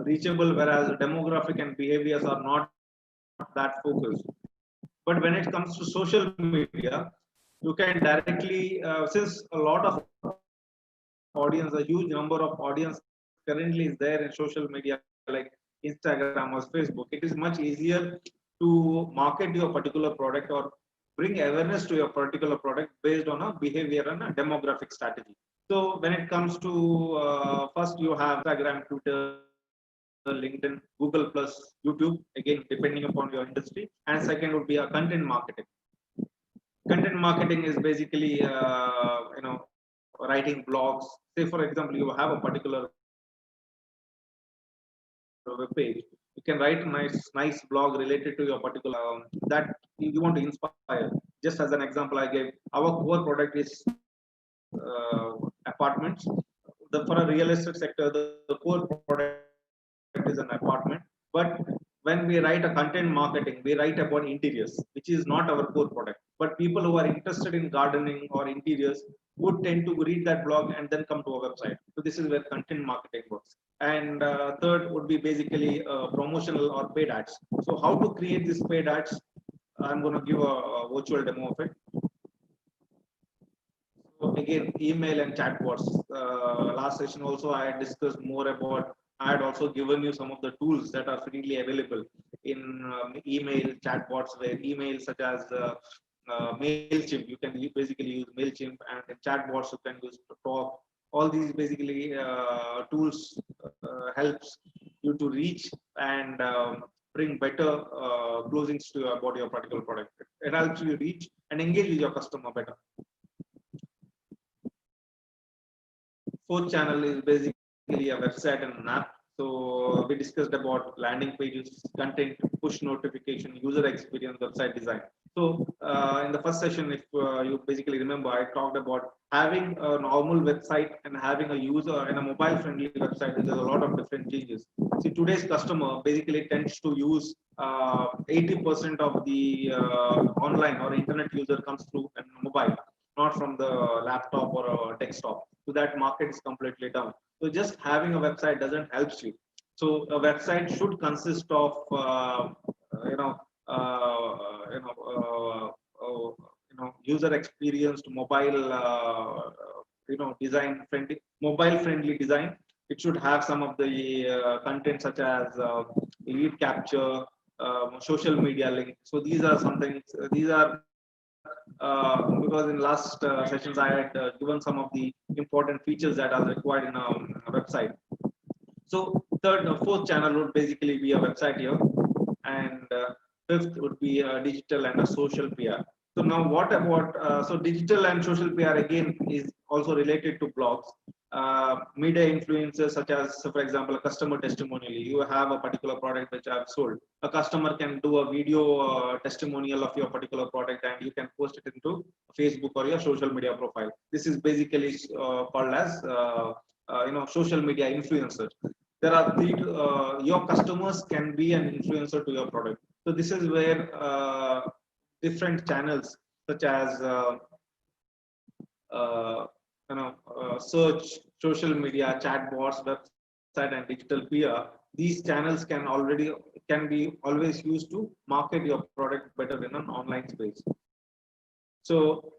reachable, whereas demographic and behaviors are not that focused. But when it comes to social media, you can directly, since a lot of audience, a huge number of audience currently is there in social media like Instagram or Facebook, it is much easier to market your particular product or bring awareness to your particular product based on a behavior and a demographic strategy. So when it comes to first you have Instagram, Twitter, LinkedIn, Google Plus, YouTube, again depending upon your industry, and second would be a content marketing. Content marketing is basically writing blogs. Say for example, you have a particular web page, you can write a nice blog related to your particular that you want to inspire. Just as an example, I gave our core product is apartments. For a real estate sector, the core product is an apartment. But when we write a content marketing, we write about interiors, which is not our core product. But people who are interested in gardening or interiors would tend to read that blog and then come to our website. So this is where content marketing works. And third would be basically promotional or paid ads. So how to create these paid ads? I'm going to give a virtual demo of it. again, email and chatbots. Last session also I had discussed more about. I had also given you some of the tools that are freely available in email chatbots, where emails such as Mailchimp, you can basically use Mailchimp, and in chatbots you can use Talk. All these basically tools helps you to reach and bring better closings to about your particular product. It helps you reach and engage with your customer better. Fourth channel is basically a website and an app. So we discussed about landing pages, content, push notification, user experience, website design. So in the first session, if you basically remember, I talked about having a normal website and having a user and a mobile friendly website. There's a lot of different changes. See, today's customer basically tends to use 80% of the online or internet user comes through a mobile, not from the laptop or a desktop. So that market is completely down. So just having a website doesn't help you. So a website should consist of user experienced mobile design friendly, mobile friendly design. It should have some of the content such as lead capture, social media link. So these are something. These are because in last sessions I had given some of the important features that are required in a website. So fourth channel would basically be a website here, and fifth would be a digital and a social PR. So now what about, so digital and social PR again is also related to blogs. Media influencers such as, so for example, a customer testimonial. You have a particular product which I've sold. A customer can do a video testimonial of your particular product, and you can post it into Facebook or your social media profile. This is basically called as social media influencer. There are three, your customers can be an influencer to your product. So this is where different channels such as search, social media, chatbots, website, and digital PR. These channels can be always used to market your product better in an online space. So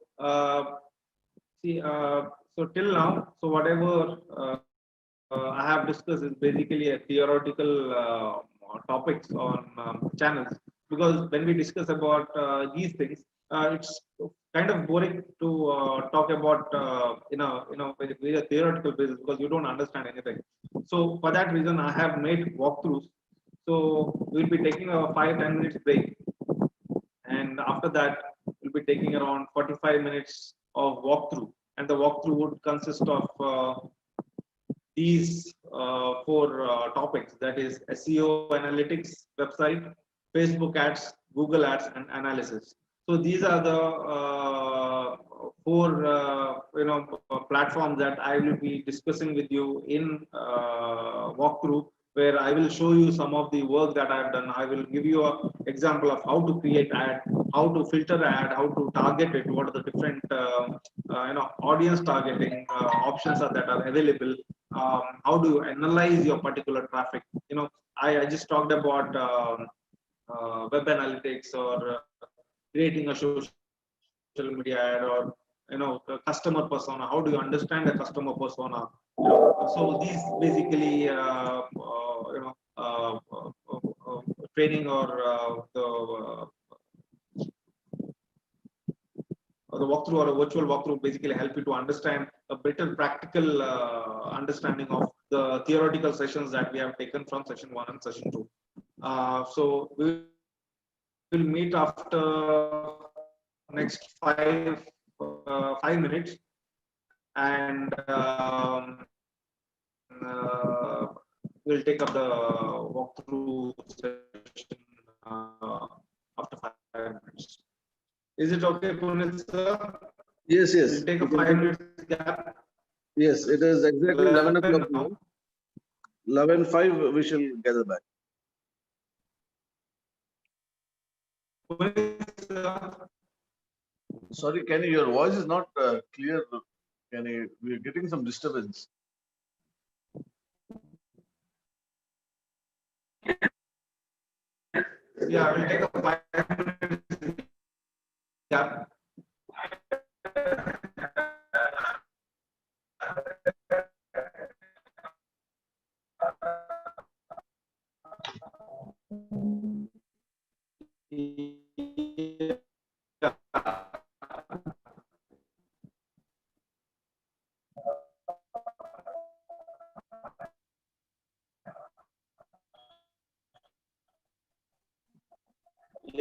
so till now, so whatever I have discussed is basically a theoretical topics on channels, because when we discuss about these things, it's kind of boring to talk about with a theoretical basis, because you don't understand anything. So for that reason, I have made walkthroughs. So we'll be taking a 5-10 minutes break, and after that we'll be taking around 45 minutes of walkthrough, and the walkthrough would consist of these four topics, that is SEO analytics, website, Facebook ads, Google ads, and analysis. So these are the four platforms that I will be discussing with you in walkthrough, where I will show you some of the work that I've done. I will give you an example of how to create ad, how to filter ad, how to target it, what are the different audience targeting options that are available, how do you analyze your particular traffic. I just talked about web analytics, or creating a social media ad, or customer persona. How do you understand a customer persona? So these basically training or the walkthrough or a virtual walkthrough basically help you to understand a better practical understanding of the theoretical sessions that we have taken from session 1 and session 2. So we will meet after next 5 minutes, and we'll take up the walkthrough session after 5 minutes. Is it okay, Punit sir? Yes, yes. We'll take a 5 minutes gap. Yes, it is exactly 11 o'clock now. 11:05, we shall gather back. Punit sir, Sorry, Kenny, your voice is not clear. Kenny, we are getting some disturbance. yeah, we'll take a 5 minutes gap.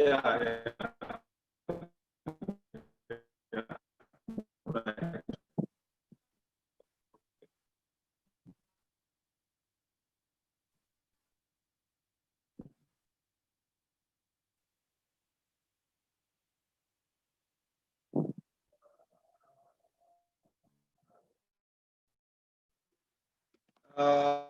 Yeah. Yeah. Right. Uh,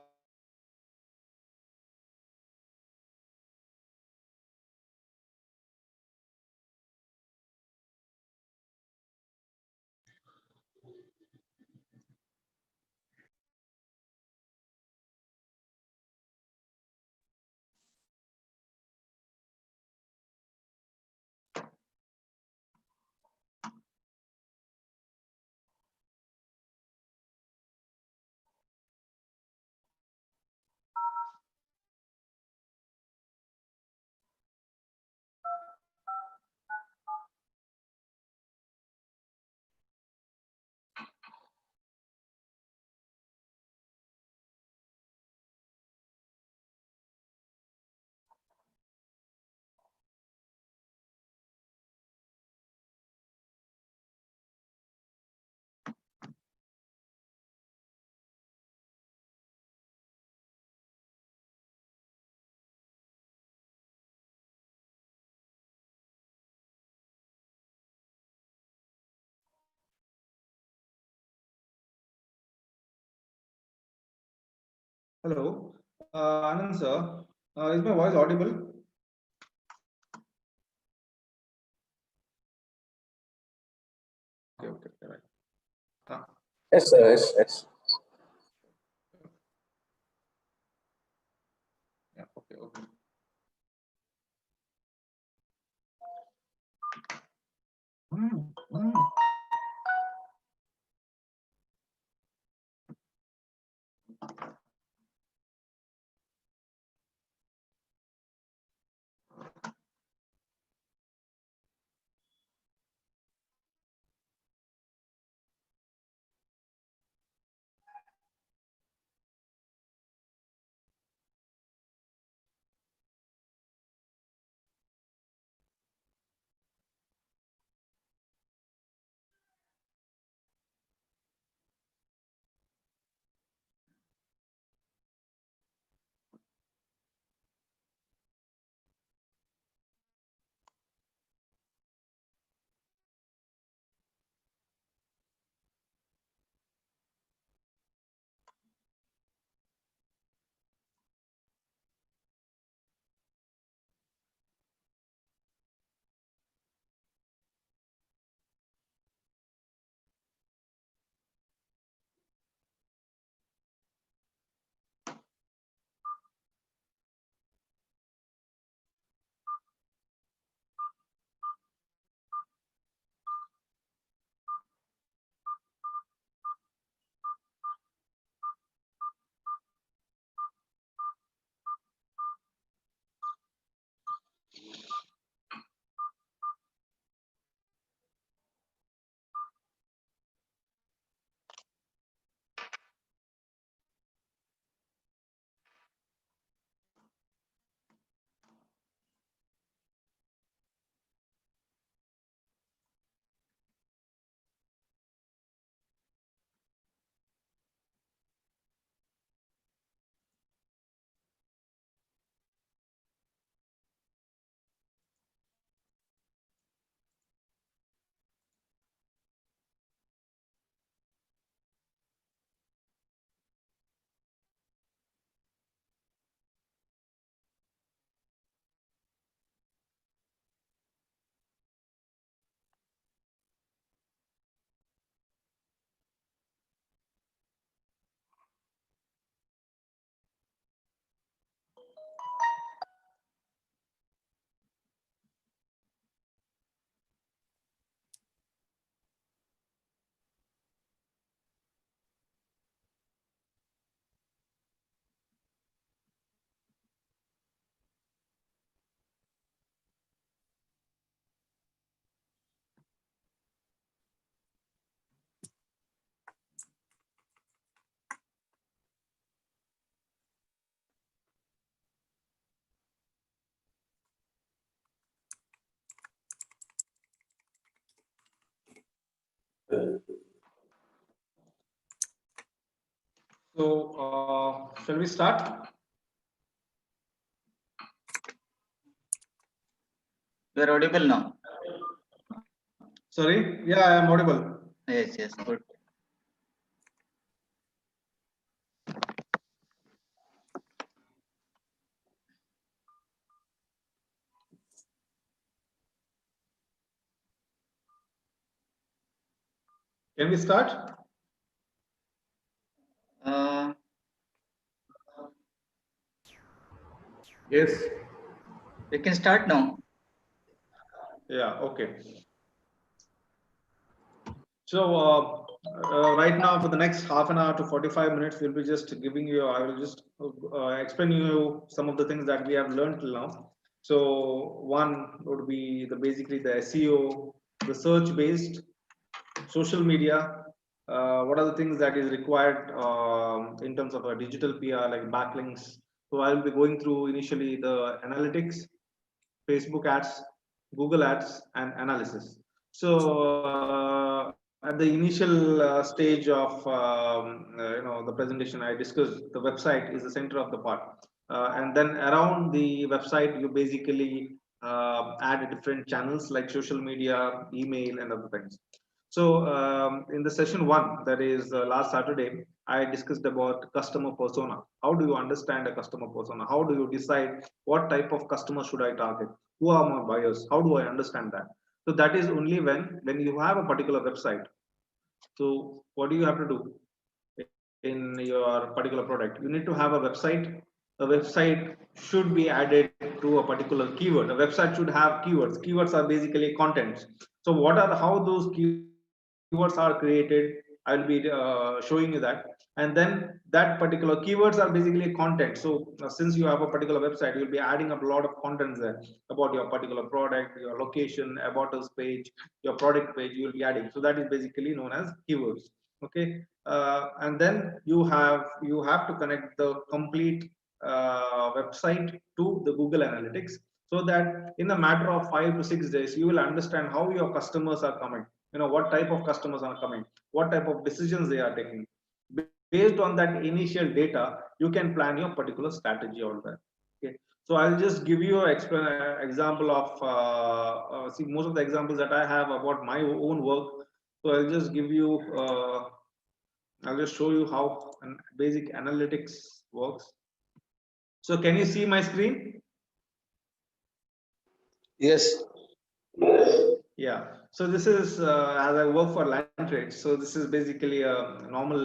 Hello, Anand sir, is my voice audible? Okay, right. Yes, sir. Yes, yes. Yeah, okay. So, shall we start? You are audible now. Sorry, yeah, I am audible. Yes, yes, good. Can we start? Yes. We can start now. Yeah, okay. So right now for the next half an hour to 45 minutes, we'll be just giving you, I will just explain you some of the things that we have learned till now. So one would be basically the SEO, the search based, social media, what are the things that is required in terms of a digital PR like backlinks. So I will be going through initially the analytics, Facebook ads, Google ads, and analysis. So at the initial stage of the presentation, I discussed the website is the center of the part, and then around the website you basically add different channels like social media, email, and other things. So in the session one, that is last Saturday, I discussed about customer persona. How do you understand a customer persona? How do you decide what type of customer should I target? Who are my buyers? How do I understand that? So that is only when you have a particular website. So what do you have to do in your particular product? You need to have a website. A website should be added to a particular keyword. A website should have keywords. Keywords are basically contents. So how those keywords are created? I'll be showing you that. And then that particular keywords are basically content. So since you have a particular website, you'll be adding up a lot of contents there about your particular product, your location, about us page, your product page, you'll be adding. So that is basically known as keywords. Okay. And then you have to connect the complete website to the Google Analytics, so that in a matter of 5 to 6 days, you will understand how your customers are coming. What type of customers are coming, what type of decisions they are taking. Based on that initial data, you can plan your particular strategy out there. Okay, so I'll just give you an example of see most of the examples that I have about my own work. So I'll just give you I'll just show you how basic analytics works. So can you see my screen? Yes. Yeah. So this is as I work for Landtrade. So this is basically a normal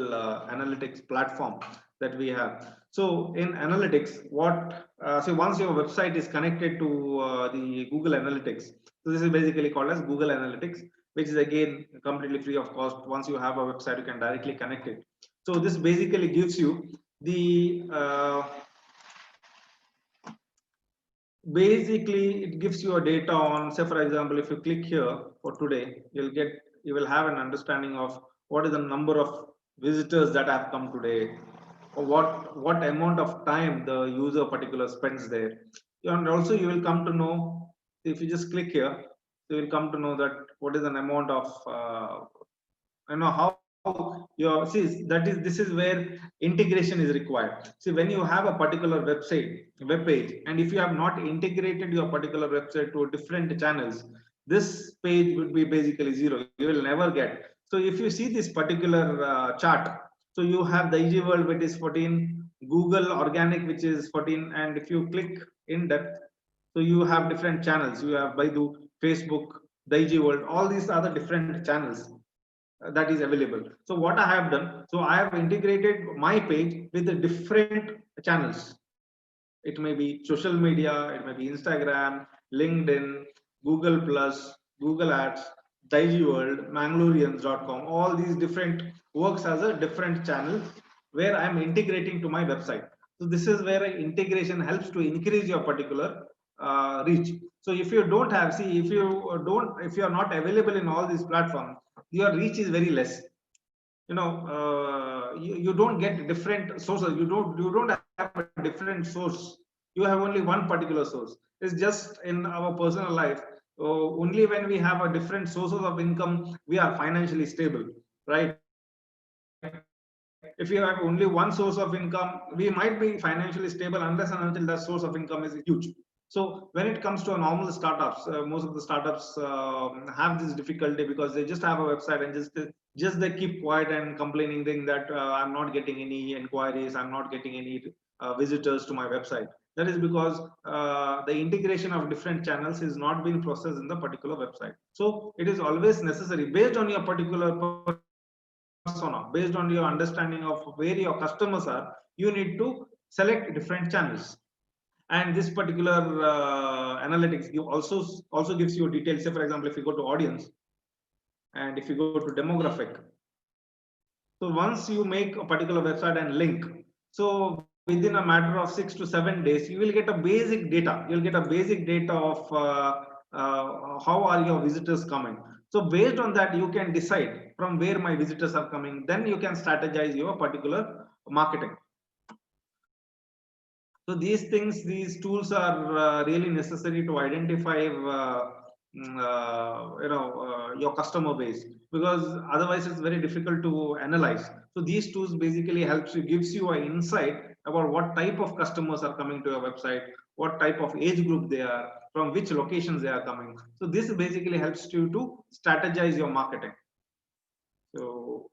analytics platform that we have. So in analytics, so once your website is connected to the Google Analytics, so this is basically called as Google Analytics, which is again completely free of cost. Once you have a website, you can directly connect it. So this basically gives you the basically it gives you a data on, say for example, if you click here for today, you will have an understanding of what is the number of visitors that have come today, or what amount of time the user particular spends there. And also you will come to know, if you just click here, you will come to know that what is an amount of how this is where integration is required. See, when you have a particular web page, and if you have not integrated your particular website to different channels, this page would be basically zero. You will never get. So if you see this particular chart, so you have the IG World, which is 14, Google Organic, which is 14, and if you click in depth, so you have different channels. You have Baidu, Facebook, the IG World, all these are the different channels that is available. So what I have done, so I have integrated my page with the different channels. It may be social media, it may be Instagram, LinkedIn, Google Plus, Google Ads, Daiji World, Mangaloreans.com. All these different works as a different channel where I am integrating to my website. So this is where integration helps to increase your particular reach. So if you don't have, if you are not available in all these platforms, your reach is very less. You don't get different sources. You don't have a different source. You have only one particular source. It's just in our personal life. only when we have a different sources of income, we are financially stable, right? If you have only one source of income, we might be financially stable unless and until that source of income is huge. So when it comes to a normal startups, most of the startups have this difficulty because they just have a website and just they keep quiet and complaining that I'm not getting any inquiries, I'm not getting any visitors to my website. That is because the integration of different channels is not being processed in the particular website. So it is always necessary, based on your particular persona, based on your understanding of where your customers are, you need to select different channels. And this particular analytics also gives you details. Say for example, if you go to audience and if you go to demographic, so once you make a particular website and link, so within a matter of 6 to 7 days, you will get a basic data. You'll get a basic data of how are your visitors coming. So based on that, you can decide from where my visitors are coming. Then you can strategize your particular marketing. So these things, these tools are really necessary to identify your customer base, because otherwise it's very difficult to analyze. So these tools basically gives you an insight about what type of customers are coming to your website, what type of age group they are, from which locations they are coming. So this basically helps you to strategize your marketing. So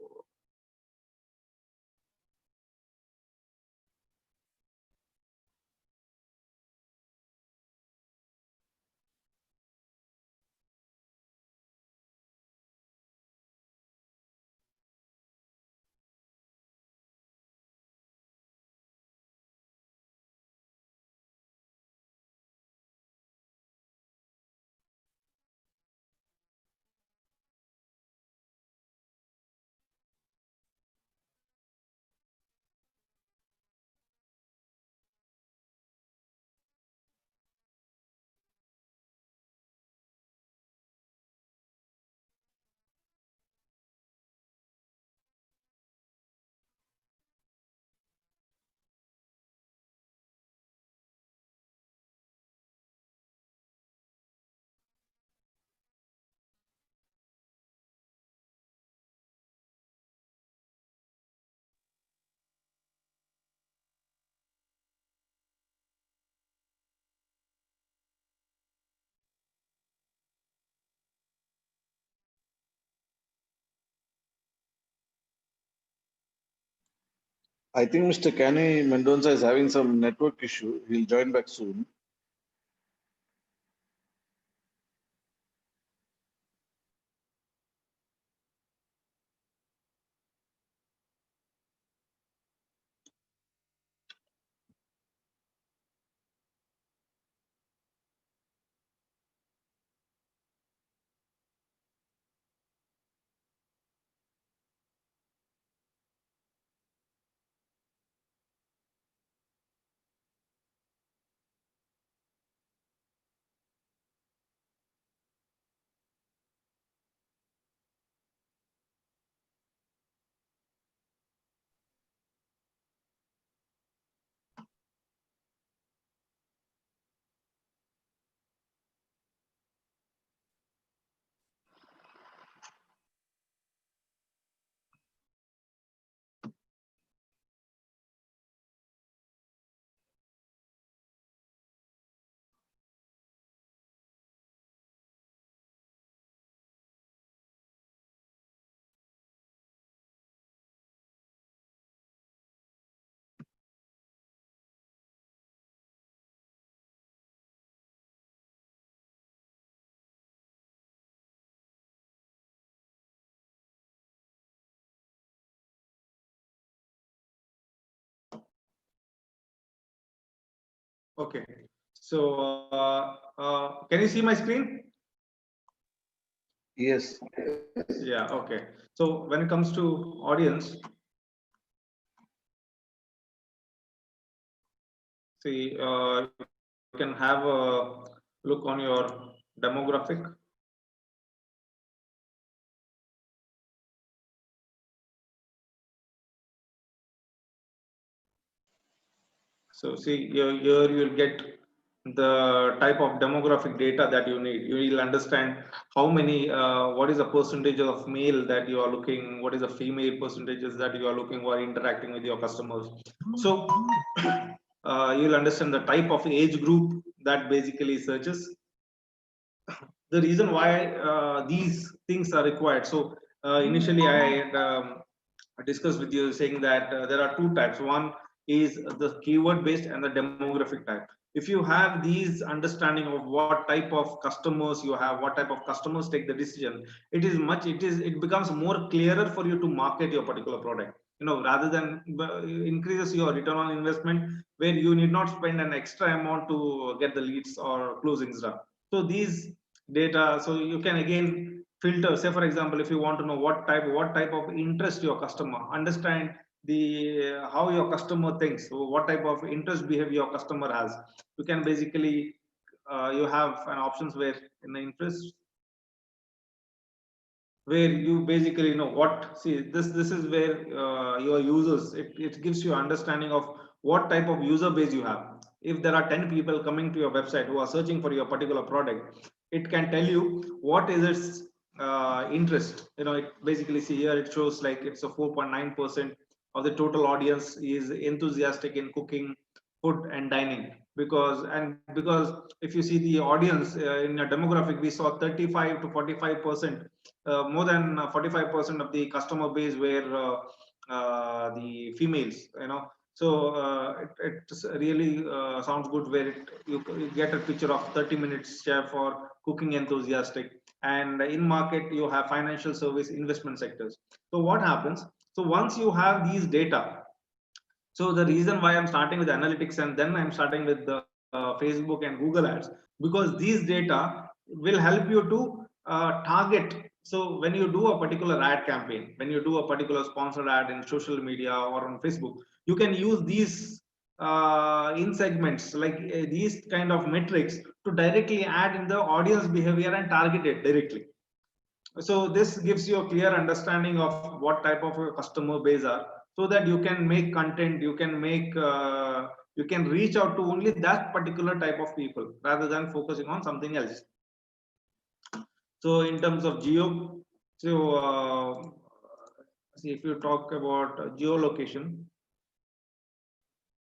I think Mr. Kenny Mendonca is having some network issue. He'll join back soon. okay, so can you see my screen? Yes. Yeah, okay. So when it comes to audience, see, you can have a look on your demographic. So see, here you'll get the type of demographic data that you need. You will understand how many, what is the percentage of male that you are looking, what is the female percentages that you are looking while interacting with your customers. So you'll understand the type of age group that basically searches. The reason why these things are required. So initially I had discussed with you saying that there are two types. One is the keyword based and the demographic type. If you have these understanding of what type of customers you have, what type of customers take the decision, it becomes more clearer for you to market your particular product, rather than increases your return on investment, where you need not spend an extra amount to get the leads or closings done. So these data, so you can again filter. Say for example, if you want to know what type of interest your customer, understand the how your customer thinks, so what type of interest behavior your customer has, you can basically you have an options where in the interest, where you basically know what, see this is where your users, it gives you understanding of what type of user base you have. If there are 10 people coming to your website who are searching for your particular product, it can tell you what is its interest. It basically, see here it shows like it's a 4.9% of the total audience is enthusiastic in cooking, food and dining. Because if you see the audience in a demographic, we saw 35 to 45%, more than 45% of the customer base were the females. So it really sounds good, where you get a picture of 30 minutes share for cooking enthusiastic, and in market you have financial service, investment sectors. So what happens? So once you have these data, so the reason why I'm starting with analytics and then I'm starting with the Facebook and Google ads, because these data will help you to target. So when you do a particular ad campaign, when you do a particular sponsored ad in social media or on Facebook, you can use these in segments like these kind of metrics to directly add in the audience behavior and target it directly. So this gives you a clear understanding of what type of a customer base are, so that you can make content, you can make you can reach out to only that particular type of people rather than focusing on something else. So in terms of geo, so see, if you talk about geolocation,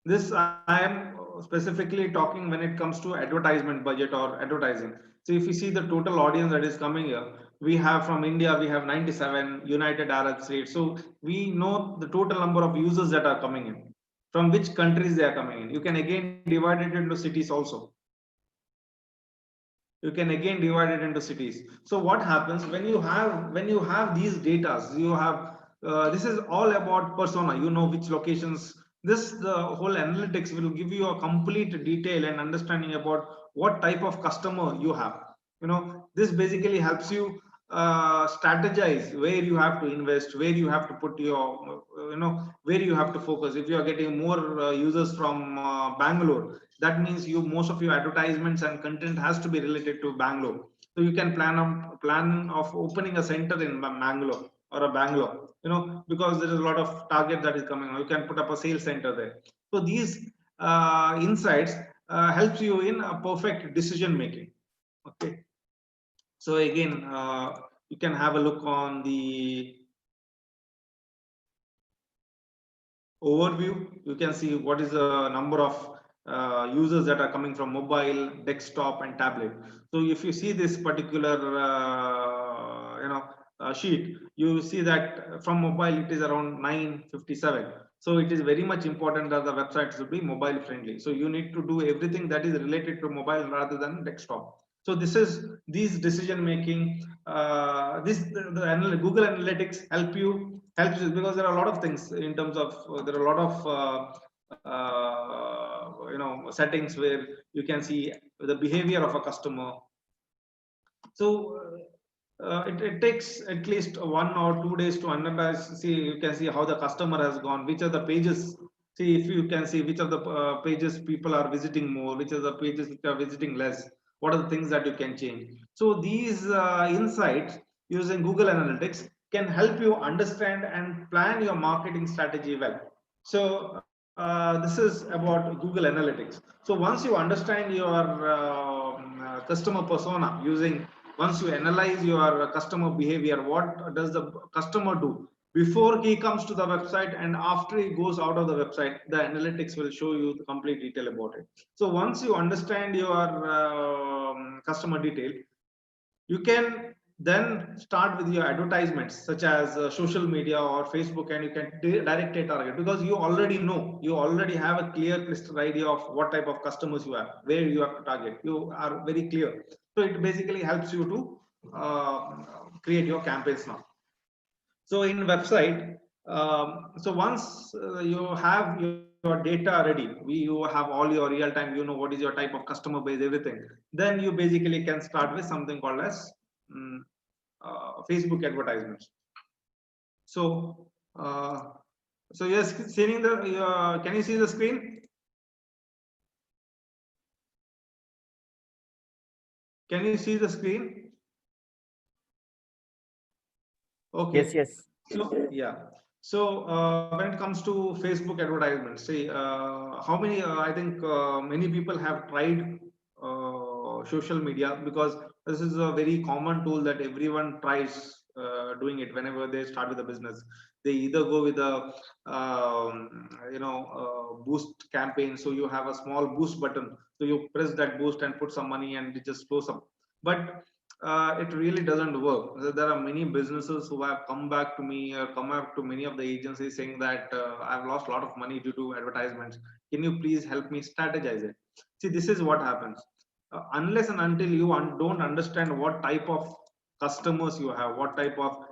this I am specifically talking when it comes to advertisement budget or advertising. So if you see the total audience that is coming here, we have from India, we have 97, United Arab States. So we know the total number of users that are coming in, from which countries they are coming in. You can again divide it into cities also. You can again divide it into cities. So what happens when you have these data, you have this is all about persona, which locations. The whole analytics will give you a complete detail and understanding about what type of customer you have. This basically helps you strategize where you have to invest, where you have to put your, where you have to focus. If you are getting more users from Bangalore, that means most of your advertisements and content has to be related to Bangalore. So you can plan of opening a center in Bangalore or a Bangalore, because there is a lot of target that is coming on. You can put up a sales center there. So these insights helps you in a perfect decision making. Okay. So again, you can have a look on the overview. You can see what is the number of users that are coming from mobile, desktop and tablet. So if you see this particular sheet, you see that from mobile it is around 957. So it is very much important that the website should be mobile friendly. So you need to do everything that is related to mobile rather than desktop. So this is these decision making. The Google Analytics helps you because there are a lot of things in terms of there are a lot of settings where you can see the behavior of a customer. So it takes at least 1 or 2 days to analyze. See, you can see how the customer has gone, which are the pages. See, if you can see which of the pages people are visiting more, which are the pages which are visiting less, what are the things that you can change. So these insights using Google Analytics can help you understand and plan your marketing strategy well. So this is about Google Analytics. So once you understand your customer persona once you analyze your customer behavior, what does the customer do before he comes to the website and after he goes out of the website, the analytics will show you the complete detail about it. So once you understand your customer detail, you can then start with your advertisements such as social media or Facebook, and you can direct a target, because you already have a clear crystal idea of what type of customers you have, where you have to target. You are very clear. So it basically helps you to create your campaigns now. So in website, so once you have your data ready, you have all your real time, you know what is your type of customer base, everything, then you basically can start with something called as Facebook advertisements. So so you're seeing the can you see the screen? Can you see the screen? Okay. Yes. So yeah. So when it comes to Facebook advertisements, see how many I think many people have tried social media, because this is a very common tool that everyone tries doing it whenever they start with a business. They either go with a boost campaign, so you have a small boost button, so you press that boost and put some money and it just flows up. But it really doesn't work. There are many businesses who have come back to me, come up to many of the agencies saying that I've lost a lot of money due to advertisements. Can you please help me strategize it? See, this is what happens. Unless and until you don't understand what type of customers you have, what type of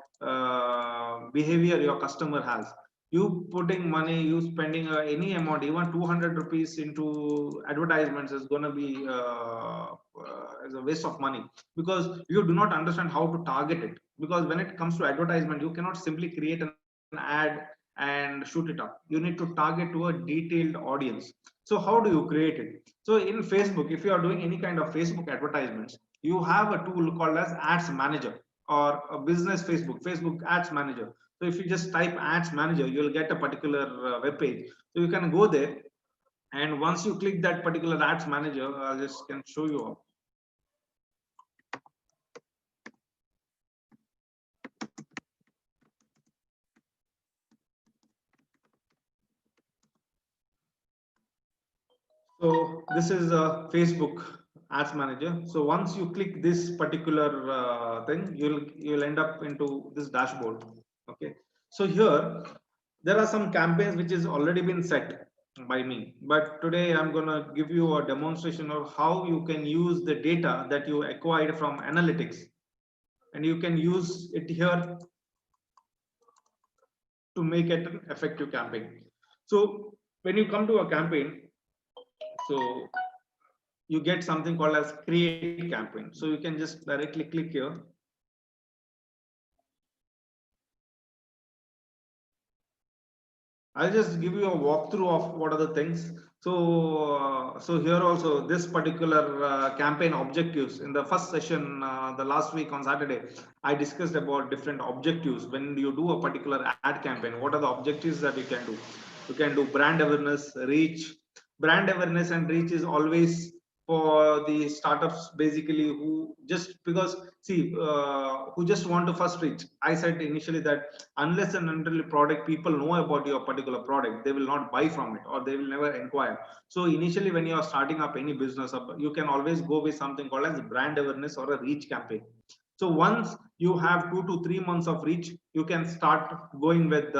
behavior your customer has, you putting money, you spending any amount, even 200 rupees into advertisements is going to be as a waste of money, because you do not understand how to target it. Because when it comes to advertisement, you cannot simply create an ad and shoot it up. You need to target to a detailed audience. So how do you create it? So in Facebook, if you are doing any kind of Facebook advertisements, you have a tool called as Ads Manager, or a business Facebook Ads Manager. So if you just type Ads Manager, you'll get a particular web page. So you can go there, and once you click that particular Ads Manager, I just can show you all. So this is a Facebook Ads Manager. So once you click this particular thing, you'll end up into this dashboard. Okay. So here there are some campaigns which is already been set by me, but today I'm gonna give you a demonstration of how you can use the data that you acquired from analytics, and you can use it here to make it an effective campaign. So when you come to a campaign, so you get something called as create campaign. So you can just directly click here. I'll just give you a walkthrough of what are the things. So so here also this particular campaign objectives, in the first session the last week on Saturday, I discussed about different objectives. When you do a particular ad campaign, what are the objectives that you can do? You can do brand awareness, reach. Brand awareness and reach is always for the startups basically who just because see who just want to first reach. I said initially that unless and until the product people know about your particular product, they will not buy from it, or they will never inquire. So initially when you are starting up any business up, you can always go with something called as brand awareness or a reach campaign. So once you have 2 to 3 months of reach, you can start going with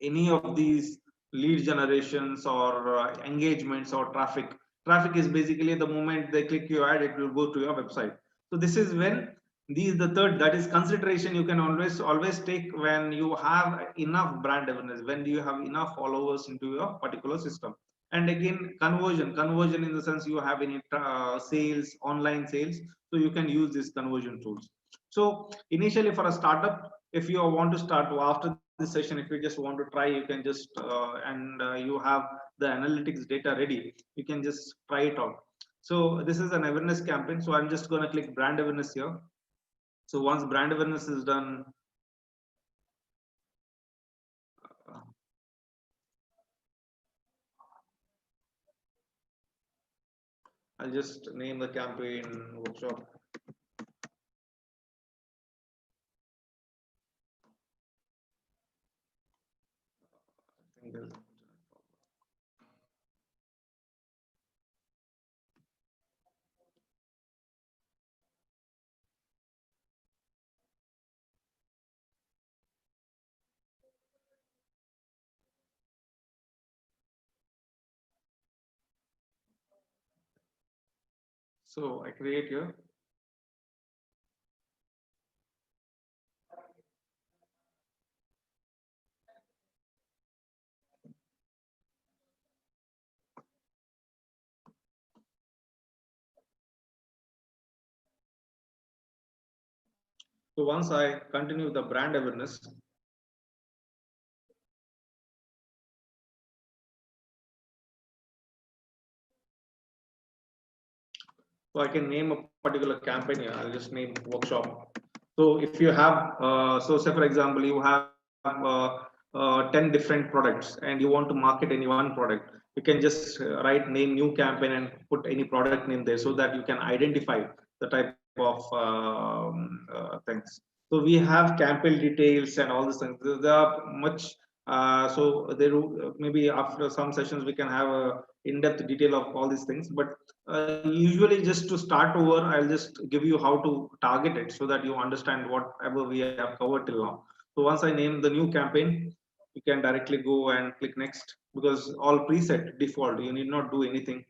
any of these lead generations or engagements or traffic. Traffic is basically the moment they click your ad, it will go to your website. So this is when the third, that is consideration, you can always take when you have enough brand awareness, when you have enough followers into your particular system. And again, conversion in the sense you have any sales, online sales, so you can use these conversion tools. So initially for a startup, if you want to start after this session, if you just want to try, you can just you have the analytics data ready, you can just try it out. So this is an awareness campaign, so I'm just going to click brand awareness here. So once brand awareness is done, I'll just name the campaign workshop. I think there's so I create here. So once I continue the brand awareness, so I can name a particular campaign here. I'll just name workshop. So if you have, so say for example, you have 10 different products and you want to market any one product, you can just write name new campaign and put any product name there so that you can identify the type of things. So we have campaign details and all these things. There are much, so there maybe after some sessions we can have a in-depth detail of all these things, but usually just to start over, I'll just give you how to target it so that you understand whatever we have covered till now. So once I name the new campaign, you can directly go and click next, because all preset default, you need not do anything.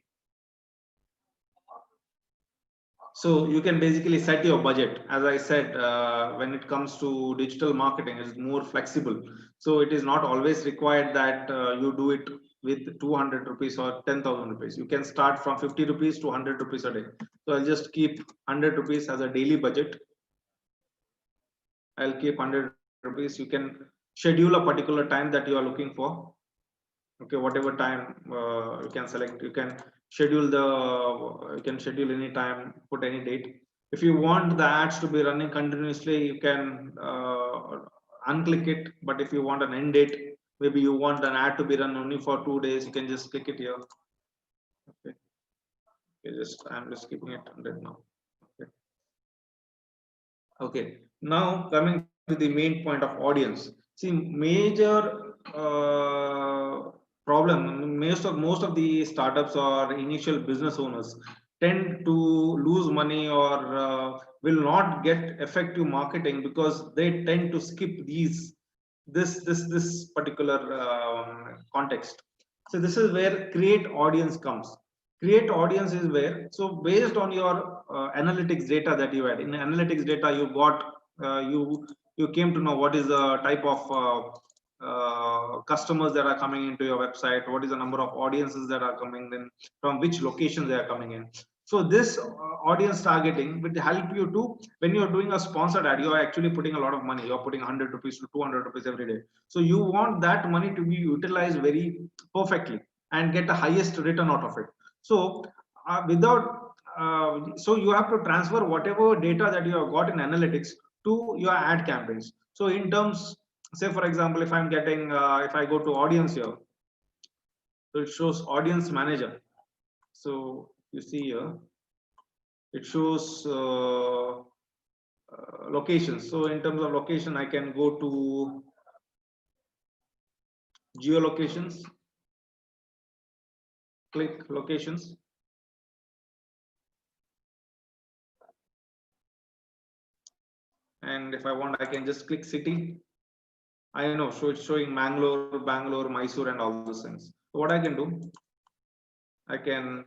So you can basically set your budget. As I said, when it comes to digital marketing, it's more flexible. So it is not always required that you do it with 200 rupees or 10,000 rupees. You can start from 50 rupees to 100 rupees a day. So I'll just keep 100 rupees as a daily budget. I'll keep 100 rupees. You can schedule a particular time that you are looking for. Okay, whatever time you can select, you can schedule any time, put any date. If you want the ads to be running continuously, you can unclick it. But if you want an end date, maybe you want an ad to be run only for 2 days, you can just click it here. Okay, I'm just keeping it 100 now. Okay, now coming to the main point of audience. See, major problem, most of the startups or initial business owners tend to lose money or will not get effective marketing because they tend to skip this particular context. So this is where create audience comes. Create audience is where, so based on your analytics data that you had, in analytics data you got, you came to know what is the type of customers that are coming into your website, what is the number of audiences that are coming in, from which locations they are coming in. So this audience targeting will help you to, when you're doing a sponsored ad, you are actually putting a lot of money. You're putting 100 rupees to 200 rupees every day. So you want that money to be utilized very perfectly and get the highest return out of it. So so you have to transfer whatever data that you have got in analytics to your ad campaigns. So in terms, say for example, if I'm getting, if I go to audience here, so it shows audience manager. So you see here, it shows locations. So in terms of location, I can go to geolocations, click locations. And if I want, I can just click city. I know, so it's showing Bangalore, Mysore, and all those things. So what I can do, I can,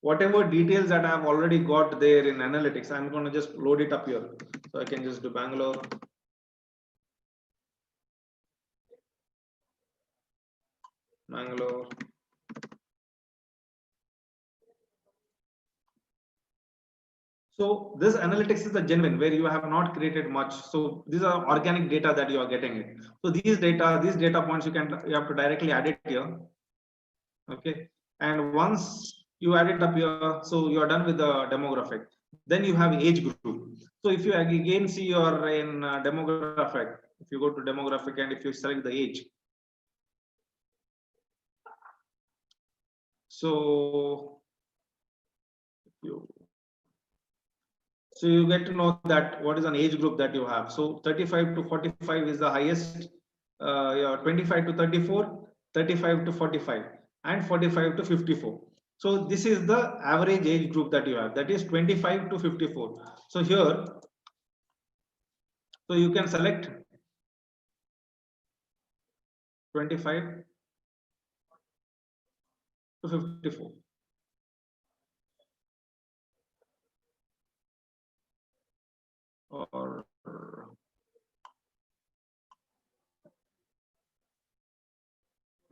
whatever details that I've already got there in analytics, I'm going to just load it up here. So I can just do Bangalore. So this analytics is the genuine, where you have not created much. So these are organic data that you are getting it. So these data points, you have to directly add it here. Okay, and once you add it up here, so you are done with the demographic. Then you have age group. So if you again see you're in demographic, if you go to demographic and if you select the age, So you get to know that what is an age group that you have. So 35 to 45 is the highest, 25 to 34, 35 to 45, and 45 to 54. So this is the average age group that you have, that is 25 to 54. So here, so you can select 25 to 54. Or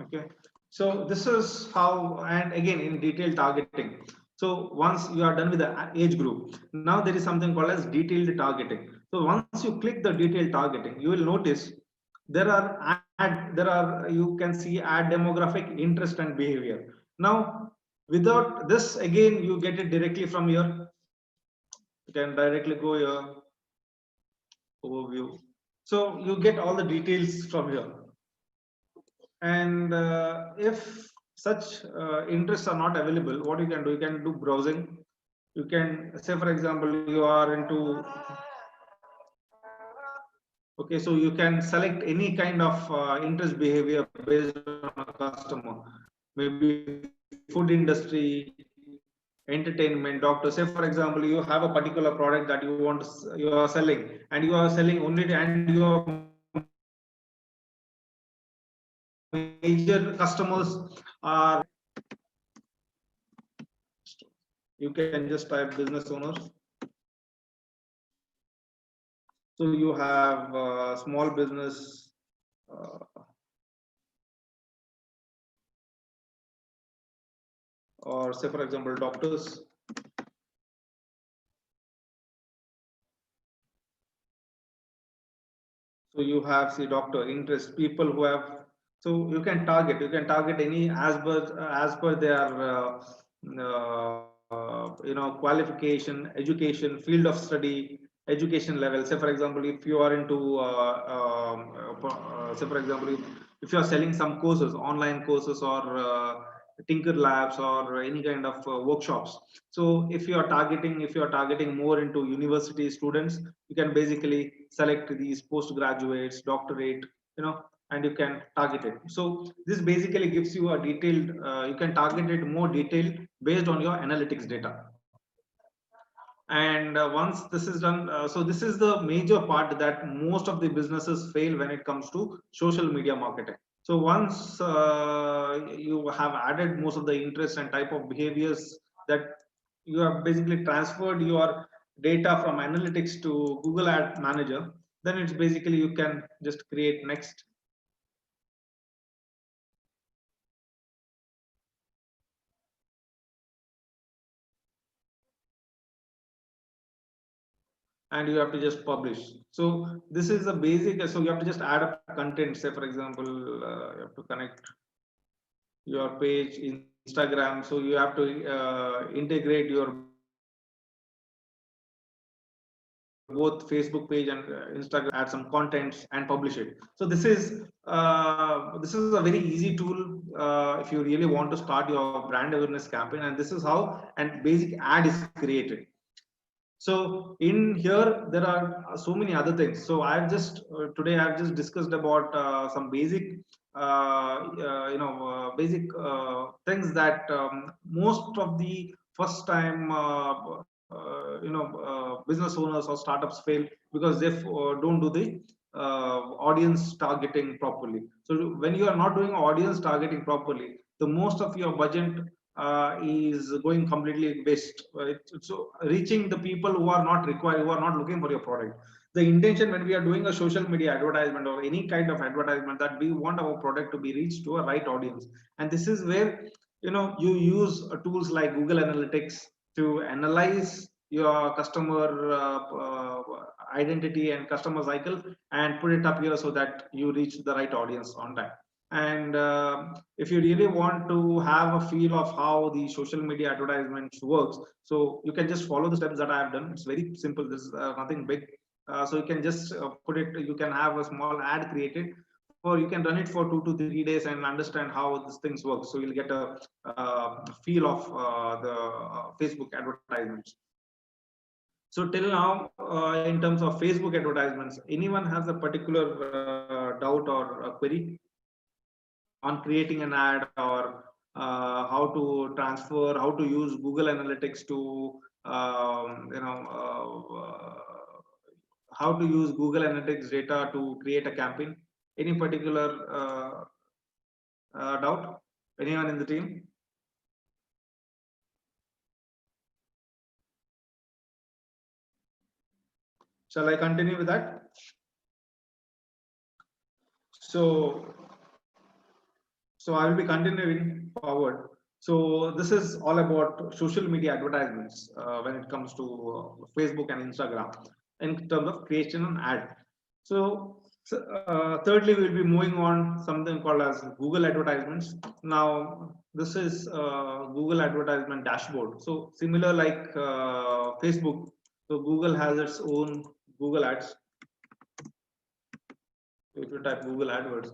okay, so this is how, and again in detailed targeting. So once you are done with the age group, now there is something called as detailed targeting. So once you click the detailed targeting, you will notice there are you can see ad demographic, interest and behavior. Now without this, again you get it directly from here. You can directly go here, overview. So you get all the details from here. And if such interests are not available, what you can do browsing. You can say, for example, you are into, okay, so you can select any kind of interest behavior based on a customer, maybe food industry, entertainment, doctor. Say for example, you have a particular product that you are selling, and you are selling only, and your major customers are, you can just type business owners. So you have small business, or say for example doctors. So you have, see, doctor, interest, people who have, so you can target any as per their qualification, education, field of study, education level. Say for example, if you are into say for example, if you are selling some courses, online courses, or Tinker Labs, or any kind of workshops. So if you are targeting more into university students, you can basically select these postgraduates, doctorate, and you can target it. So this basically gives you a detailed, you can target it more detailed based on your analytics data. And once this is done, so this is the major part that most of the businesses fail when it comes to social media marketing. So once you have added most of the interest and type of behaviors, that you have basically transferred your data from analytics to Google Ad Manager, then it's basically you can just create next. And you have to just publish. So this is the basic. So you have to just add up content. Say for example, you have to connect your page in Instagram. So you have to integrate your both Facebook page and Instagram, add some contents and publish it. So this is a very easy tool if you really want to start your brand awareness campaign. And this is how and basic ad is created. So in here there are so many other things. So I've just today I've just discussed about some basic basic things that most of the first time business owners or startups fail because they don't do the audience targeting properly. So when you are not doing audience targeting properly, the most of your budget is going completely waste. So reaching the people who are not required, who are not looking for your product. The intention when we are doing a social media advertisement or any kind of advertisement, that we want our product to be reached to a right audience. And this is where you use tools like Google Analytics to analyze your customer identity and customer cycle and put it up here so that you reach the right audience on time. And if you really want to have a feel of how the social media advertisements works, so you can just follow the steps that I have done. It's very simple. This is nothing big. So you can just put it, you can have a small ad created or you can run it for 2 to 3 days and understand how these things work. So you'll get a feel of the Facebook advertisements. So till now, in terms of Facebook advertisements, anyone has a particular doubt or a query on creating an ad, or how to transfer, how to use Google Analytics to how to use Google Analytics data to create a campaign? Any particular doubt? Anyone in the team? Shall I continue with that? So I will be continuing forward. So this is all about social media advertisements when it comes to Facebook and Instagram in terms of creation and ad. So thirdly, we will be moving on something called as Google advertisements. Now this is Google advertisement dashboard. So similar like Facebook, so Google has its own Google ads. If you type Google AdWords,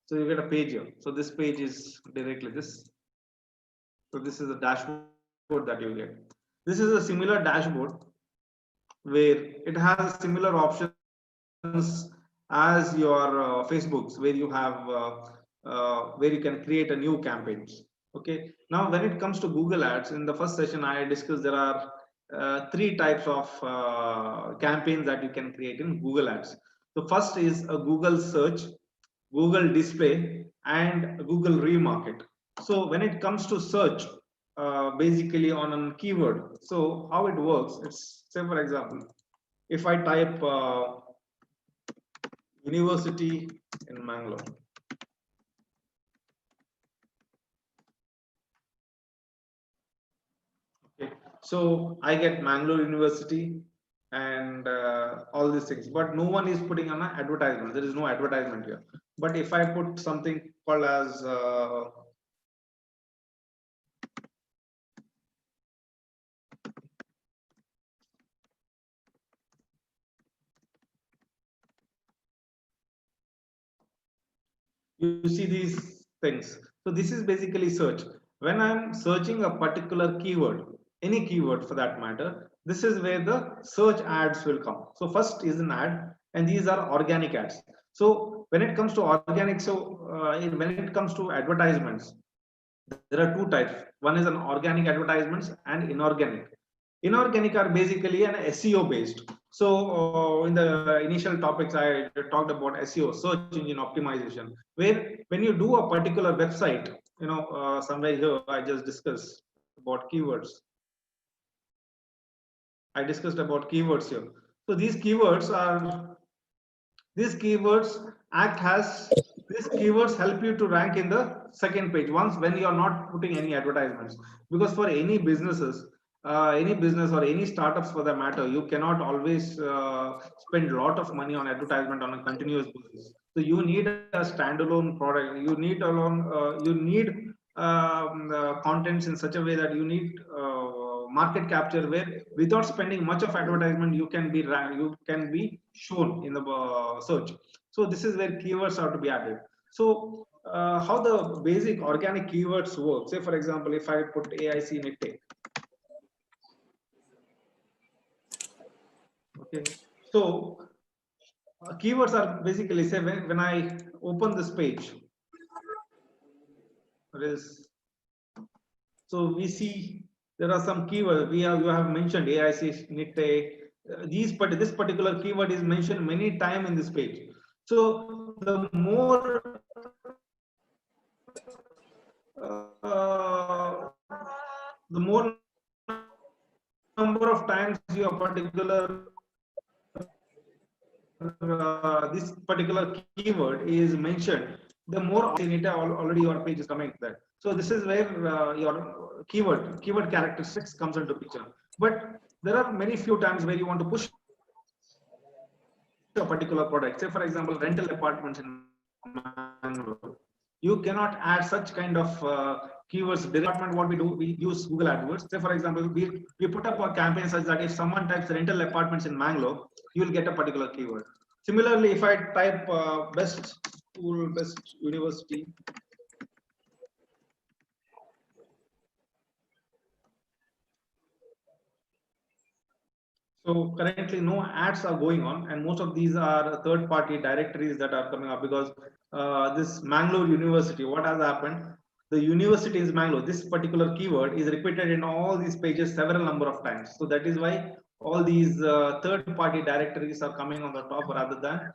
so you get a page here. So this page is directly this. So this is a dashboard that you get. This is a similar dashboard where it has similar options as your Facebook's, where you have where you can create a new campaigns. Okay. Now, when it comes to Google Ads, in the first session I discussed there are 3 types of campaigns that you can create in Google Ads. The first is a Google search, Google display, and Google remarket. So when it comes to search, basically on a keyword, so how it works, it's, say for example, if I type university in Mangalore, okay, so I get Mangalore University and all these things, but no one is putting on an advertisement. There is no advertisement here. But if I put something called as you see these things. So this is basically search. When I'm searching a particular keyword, any keyword for that matter, this is where the search ads will come. So first is an ad, and these are organic ads. So when it comes to organic, so when it comes to advertisements, there are 2 types. One is an organic advertisements and inorganic. Inorganic are basically an SEO based. So in the initial topics I talked about SEO, search engine optimization, where when you do a particular website, somewhere here I just discussed about keywords. I discussed about keywords here. So these keywords help you to rank in the second page once when you are not putting any advertisements, because for any businesses, any business or any startups for that matter, you cannot always spend a lot of money on advertisement on a continuous basis. So you need a standalone product. You need contents in such a way that you need market capture, where without spending much of advertisement you can be shown in the search. So this is where keywords are to be added. So how the basic organic keywords work, say for example, if I put AIC Nitte. Okay, so keywords are basically, say when I open this page, so we see there are some keywords you have mentioned AIC Nitte. This particular keyword is mentioned many times in this page. So the more number of times your particular this particular keyword is mentioned, the more already your page is coming there. So this is where your keyword characteristics comes into picture. But there are many few times where you want to push a particular product. Say for example, rental apartments in Mangalore. You cannot add such kind of keywords. Department, what we do, we use Google AdWords. Say for example, we put up a campaign such that if someone types rental apartments in Mangalore, you will get a particular keyword. Similarly, if I type best school, best university. So currently no ads are going on, and most of these are third-party directories that are coming up because this Mangalore University, what has happened? The university is Mangalore. This particular keyword is repeated in all these pages several number of times. So that is why all these third-party directories are coming on the top rather than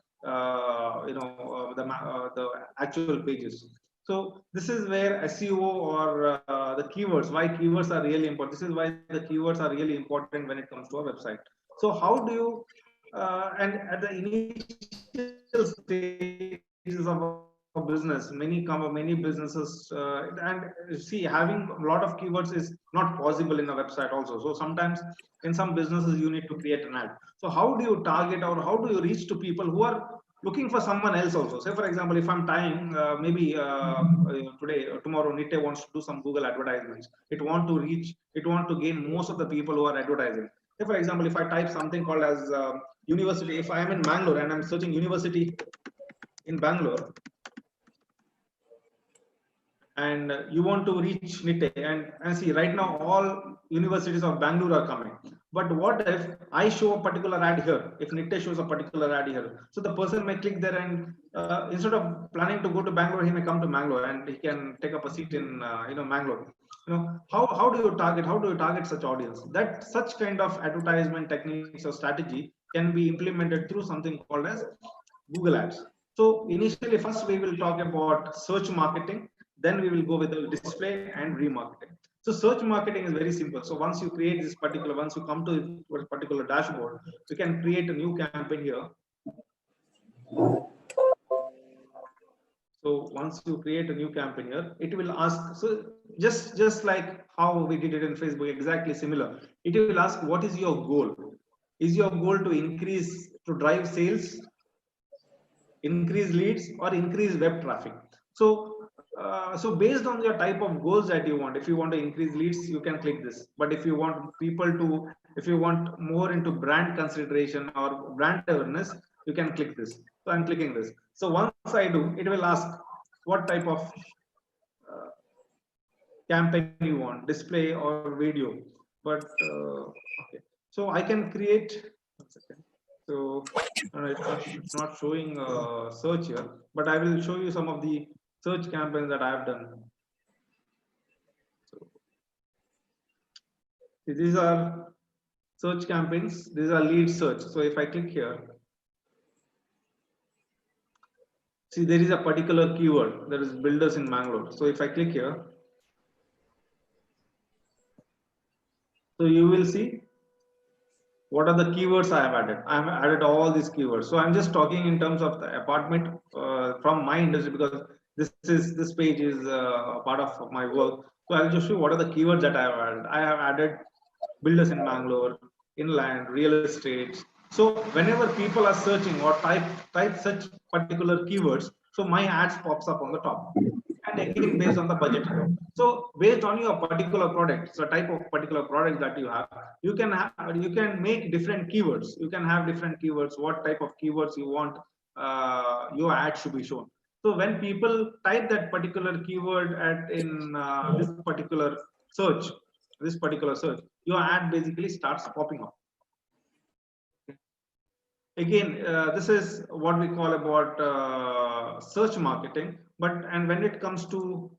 the actual pages. So this is where SEO or the keywords, why keywords are really important. This is why the keywords are really important when it comes to a website. So how do you and at the initial stages of a business, many businesses and see, having a lot of keywords is not possible in a website also. So sometimes in some businesses you need to create an ad. So how do you target or how do you reach to people who are looking for someone else also? Say for example, if I'm tying today or tomorrow Nitte wants to do some Google advertisements, it want to gain most of the people who are advertising. Say for example, if I type something called as university, if I am in Bangalore and I'm searching university in Bangalore, and you want to reach Nitte, and see, right now all universities of Bangalore are coming. But what if I show a particular ad here? If Nitte shows a particular ad here, so the person may click there, and instead of planning to go to Bangalore, he may come to Bangalore and he can take up a seat in Bangalore. How do you target such audience? That such kind of advertisement techniques or strategy can be implemented through something called as Google Ads. So initially, first we will talk about search marketing. Then we will go with the display and remarketing. So search marketing is very simple. So once you create this particular, once you come to a particular dashboard, you can create a new campaign here. So once you create a new campaign here, it will ask, so just like how we did it in Facebook, exactly similar. It will ask, what is your goal? Is your goal to drive sales, increase leads, or increase web traffic? So based on your type of goals that you want, if you want to increase leads, you can click this. But if you want if you want more into brand consideration or brand awareness, you can click this. So I'm clicking this. So once I do, it will ask what type of campaign you want, display or video. But okay, so I can create. 1 second. So it's not showing search here, but I will show you some of the search campaigns that I have done. So these are search campaigns. These are lead search. So if I click here, see there is a particular keyword, that is builders in Mangalore. So if I click here, so you will see what are the keywords I have added. I have added all these keywords. So I'm just talking in terms of the apartment from my industry, because this page is a part of my work. So I'll just show what are the keywords that I have added. I have added builders in Bangalore, inland, real estate. So whenever people are searching or type such particular keywords, so my ads pops up on the top. And again, based on the budget. So based on your particular product, so type of particular product that you have, you can make different keywords. You can have different keywords. What type of keywords you want your ad should be shown. So when people type that particular keyword in this particular search, your ad basically starts popping up. Again, this is what we call about search marketing. And when it comes to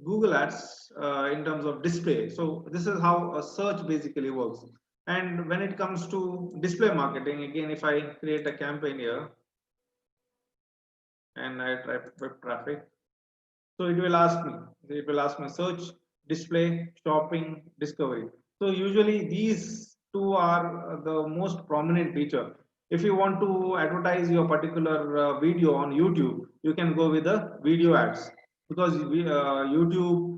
Google Ads in terms of display, so this is how a search basically works. And when it comes to display marketing, again, if I create a campaign here and I type web traffic, so it will ask me search, display, shopping, discovery. So usually these two are the most prominent feature. If you want to advertise your particular video on YouTube, you can go with the video ads, because YouTube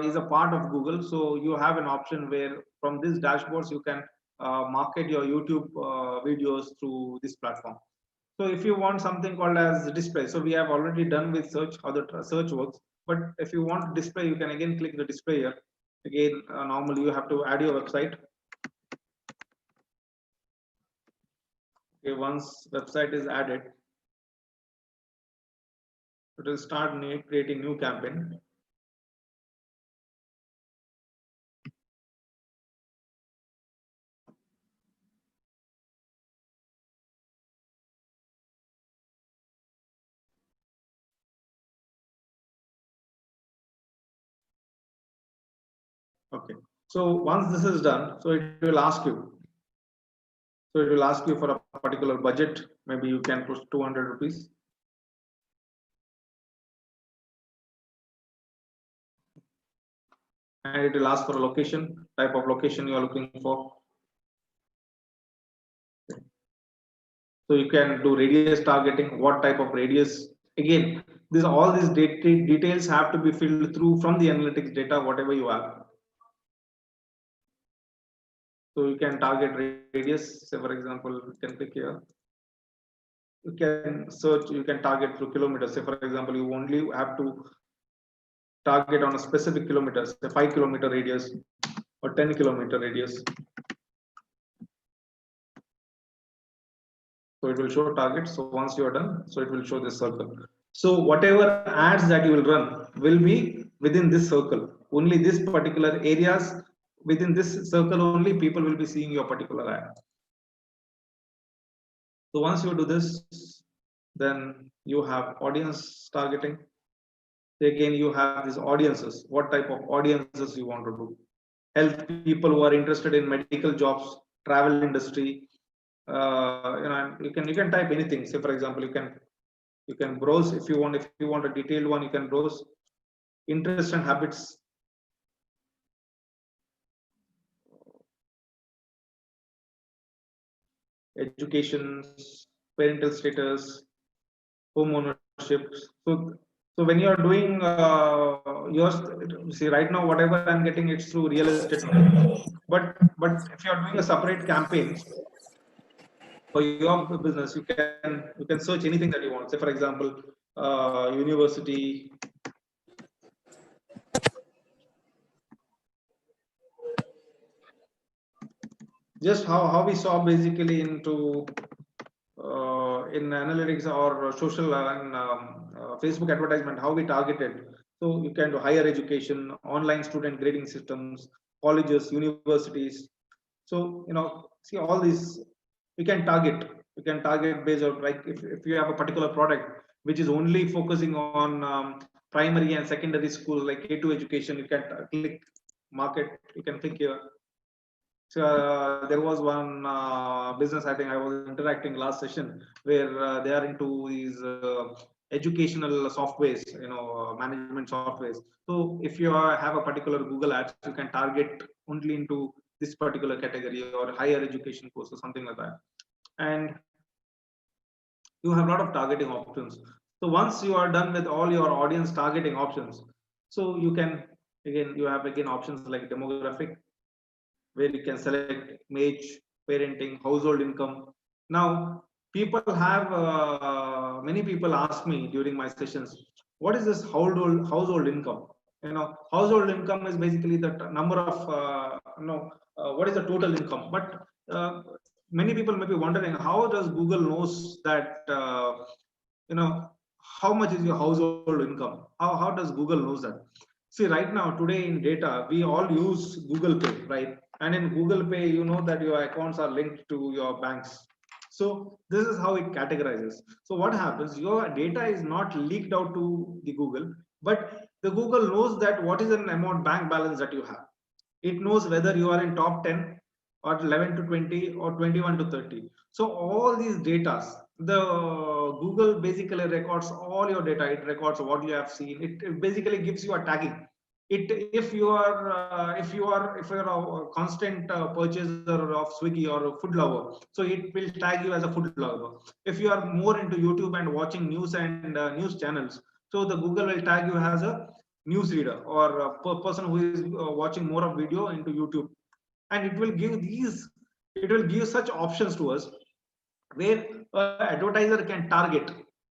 is a part of Google. So you have an option where from these dashboards you can market your YouTube videos through this platform. So if you want something called as display, so we have already done with search, how the search works. But if you want display, you can again click the display here. Again, normally you have to add your website. Okay, once website is added, It will start creating new campaign. Okay, so once this is done, so it will ask you. So it will ask you for a particular budget. Maybe you can push 200 rupees. And it will ask for a location, type of location you are looking for. So you can do radius targeting, what type of radius. Again, all these details have to be filled through from the analytics data, whatever you have. So you can target radius. Say for example, you can click here. You can search, you can target through kilometers. Say for example, you only have to target on a specific kilometer, say 5 kilometer radius or 10 kilometer radius. So it will show targets. So once you are done, so it will show this circle. So whatever ads that you will run will be within this circle. Only this particular areas within this circle only people will be seeing your particular ad. So once you do this, then you have audience targeting. Again, you have these audiences. What type of audiences you want to do? Health people who are interested in medical jobs, travel industry. You can type anything. Say for example, you can browse if you want a detailed one, you can browse interest and habits. Education, parental status, home ownership. So when you are doing yours, see right now whatever I'm getting, it's through real estate. But if you are doing a separate campaign for your business, you can search anything that you want. Say for example, university. Just how we saw basically into in analytics or social and Facebook advertisement, how we targeted. So you can do higher education, online student grading systems, colleges, universities. So see all these you can target. You can target based on, like if you have a particular product which is only focusing on primary and secondary schools like K2 education, you can click market. You can click here. So there was one business I think I was interacting last session where they are into these educational softwares, management softwares. So if you have a particular Google ads, you can target only into this particular category or higher education course or something like that. And you have a lot of targeting options. So once you are done with all your audience targeting options, so you can you have options like demographic, where you can select age, parenting, household income. Now, people have many people ask me during my sessions, what is this household income? Household income is basically the number of what is the total income. But many people may be wondering, how does Google knows that how much is your household income? How does Google knows that? See, right now, today in data, we all use Google Pay, right? And in Google Pay, you know that your accounts are linked to your banks. So this is how it categorizes. So what happens, your data is not leaked out to the Google, but the Google knows that what is an amount bank balance that you have. It knows whether you are in top 10 or 11 to 20 or 21 to 30. So all these data, the Google basically records all your data. It records what you have seen. It basically gives you a tagging. If you are a constant purchaser of Swiggy or a food lover, so it will tag you as a food lover. If you are more into YouTube and watching news and news channels, so the Google will tag you as a news reader or a person who is watching more of video into YouTube, and it will give such options to us where advertiser can target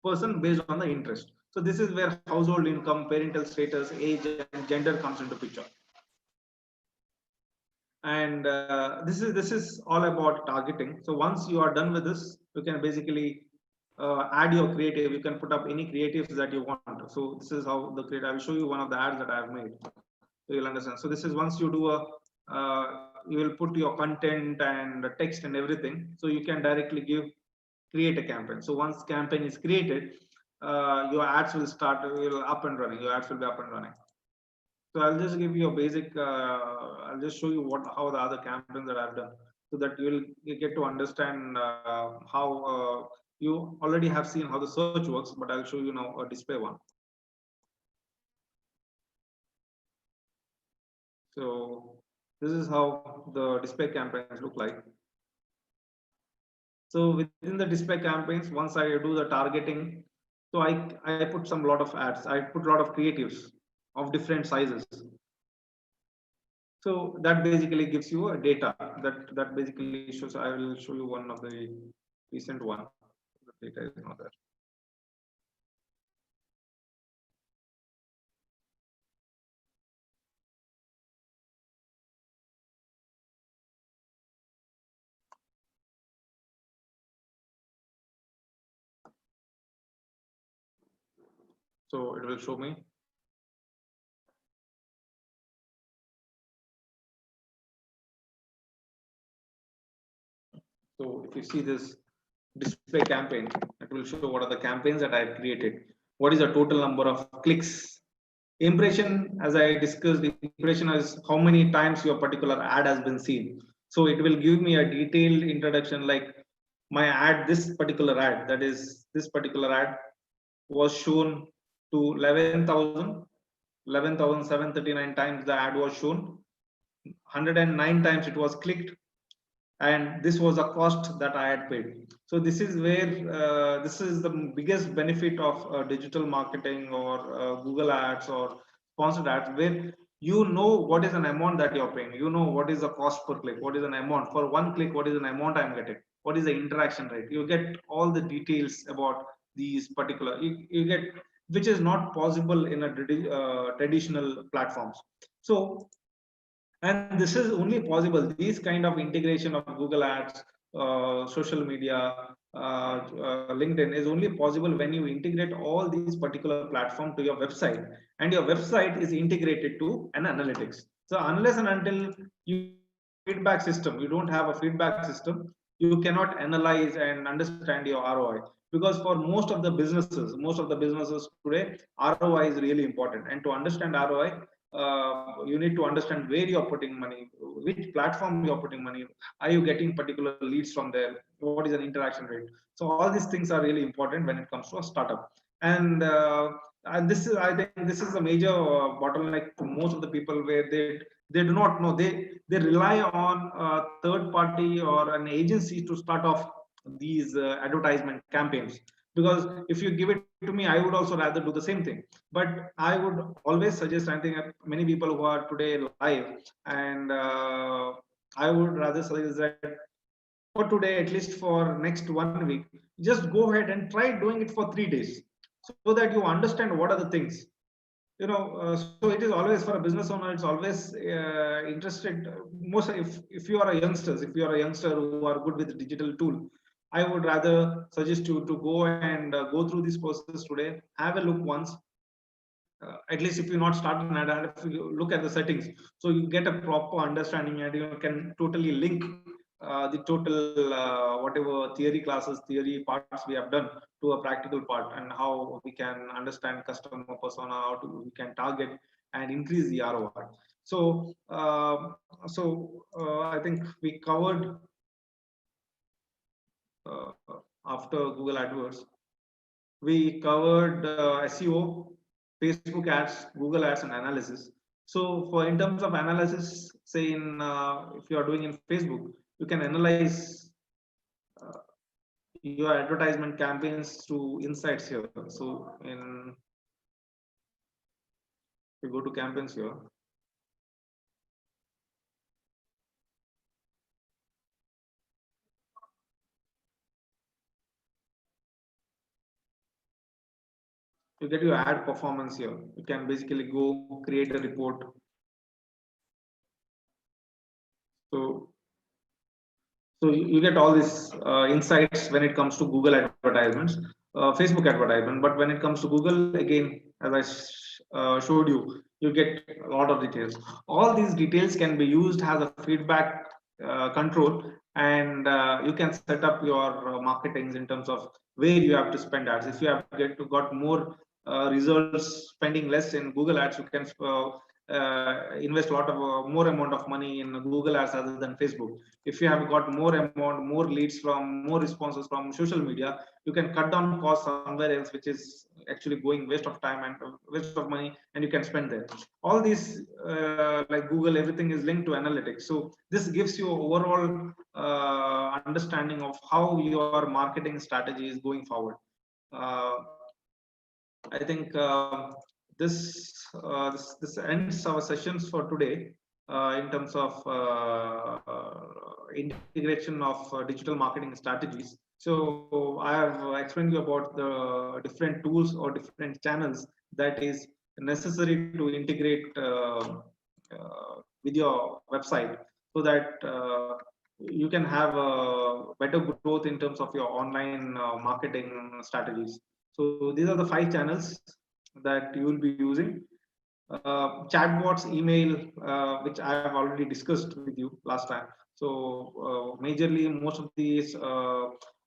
person based on the interest. So this is where household income, parental status, age, and gender comes into picture. And this is all about targeting. So once you are done with this, you can basically add your creative. You can put up any creatives that you want. So this is how the creative. I will show you one of the ads that I have made, so you'll understand. So this is once you do a you will put your content and the text and everything, so you can directly create a campaign. So once campaign is created, your ads will start, will up and running. Your ads will be up and running. So I'll just give you a basic. I'll just show you how the other campaigns that I've done, so that you get to understand how you already have seen how the search works. But I'll show you now a display one. So this is how the display campaigns look like. So within the display campaigns, once I do the targeting, so I put some lot of ads. I put a lot of creatives of different sizes. So that basically gives you a data that basically shows. I will show you one of the recent one. The data is not there. So it will show me. So if you see this display campaign, it will show what are the campaigns that I've created. What is the total number of clicks? Impression, as I discussed, impression is how many times your particular ad has been seen. So it will give me a detailed introduction, like my ad, this particular ad, that is this particular ad was shown to 11,739 times the ad was shown, 109 times it was clicked, and this was a cost that I had paid. So this is where this is the biggest benefit of digital marketing or Google ads or sponsored ads, where you know what is an amount that you're paying, you know what is the cost per click, what is an amount for one click, what is an amount I'm getting, what is the interaction rate. You get all the details about these particular, you get, which is not possible in a traditional platforms. So, and this is only possible, these kind of integration of Google ads, social media, LinkedIn is only possible when you integrate all these particular platform to your website, and your website is integrated to an analytics. So unless and until you feedback system, you don't have a feedback system, you cannot analyze and understand your ROI. Because for most of the businesses today, ROI is really important, and to understand ROI, you need to understand where you're putting money, which platform you're putting money, are you getting particular leads from there, what is an interaction rate. So all these things are really important when it comes to a startup. And this is, I think this is a major bottleneck to most of the people, where they do not know, they rely on a third party or an agency to start off these advertisement campaigns. Because if you give it to me, I would also rather do the same thing. But I would always suggest, I think many people who are today live, and I would rather suggest that for today, at least for next 1 week, just go ahead and try doing it for 3 days, so that you understand what are the things. So it is always, for a business owner, it's always interested. Most, if you are a youngster who are good with digital tool, I would rather suggest you to go and go through this process today. Have a look once. At least if you not start an ad, if you look at the settings, so you get a proper understanding, and you can totally link the total whatever theory parts we have done to a practical part, and how we can understand customer persona, how we can target and increase the ROI. So I think we covered after Google AdWords, we covered SEO, Facebook ads, Google ads, and analysis. So for in terms of analysis, say in if you are doing in Facebook, you can analyze your advertisement campaigns to insights here. So in, if you go to campaigns here, you get your ad performance here. You can basically go create a report. So So you get all these insights when it comes to Google advertisements, Facebook advertisement. But when it comes to Google, again, as I showed you, you get a lot of details. All these details can be used as a feedback control, and you can set up your marketings in terms of where you have to spend ads. If you have got more results spending less in Google ads, you can invest a lot of more amount of money in Google ads other than Facebook. If you have got more leads from more responses from social media, you can cut down costs somewhere else, which is actually going waste of time and waste of money, and you can spend there. All these like Google, everything is linked to analytics. So this gives you overall understanding of how your marketing strategy is going forward. I think this ends our sessions for today in terms of integration of digital marketing strategies. So I have explained you about the different tools or different channels that is necessary to integrate with your website, so that you can have a better growth in terms of your online marketing strategies. So these are the 5 channels that you will be using. Chatbots, email, which I have already discussed with you last time. So majorly most of these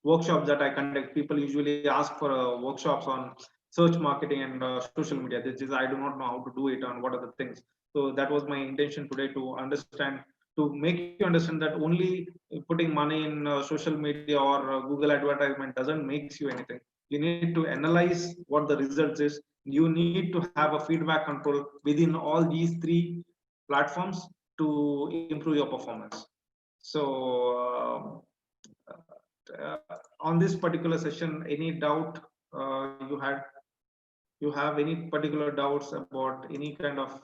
workshops that I conduct, people usually ask for workshops on search marketing and social media. This is, I do not know how to do it and what are the things. So that was my intention today, to understand, to make you understand that only putting money in social media or Google advertisement doesn't make you anything. You need to analyze what the results is. You need to have a feedback control within all these 3 platforms to improve your performance. So on this particular session, any doubt you have any particular doubts about any kind of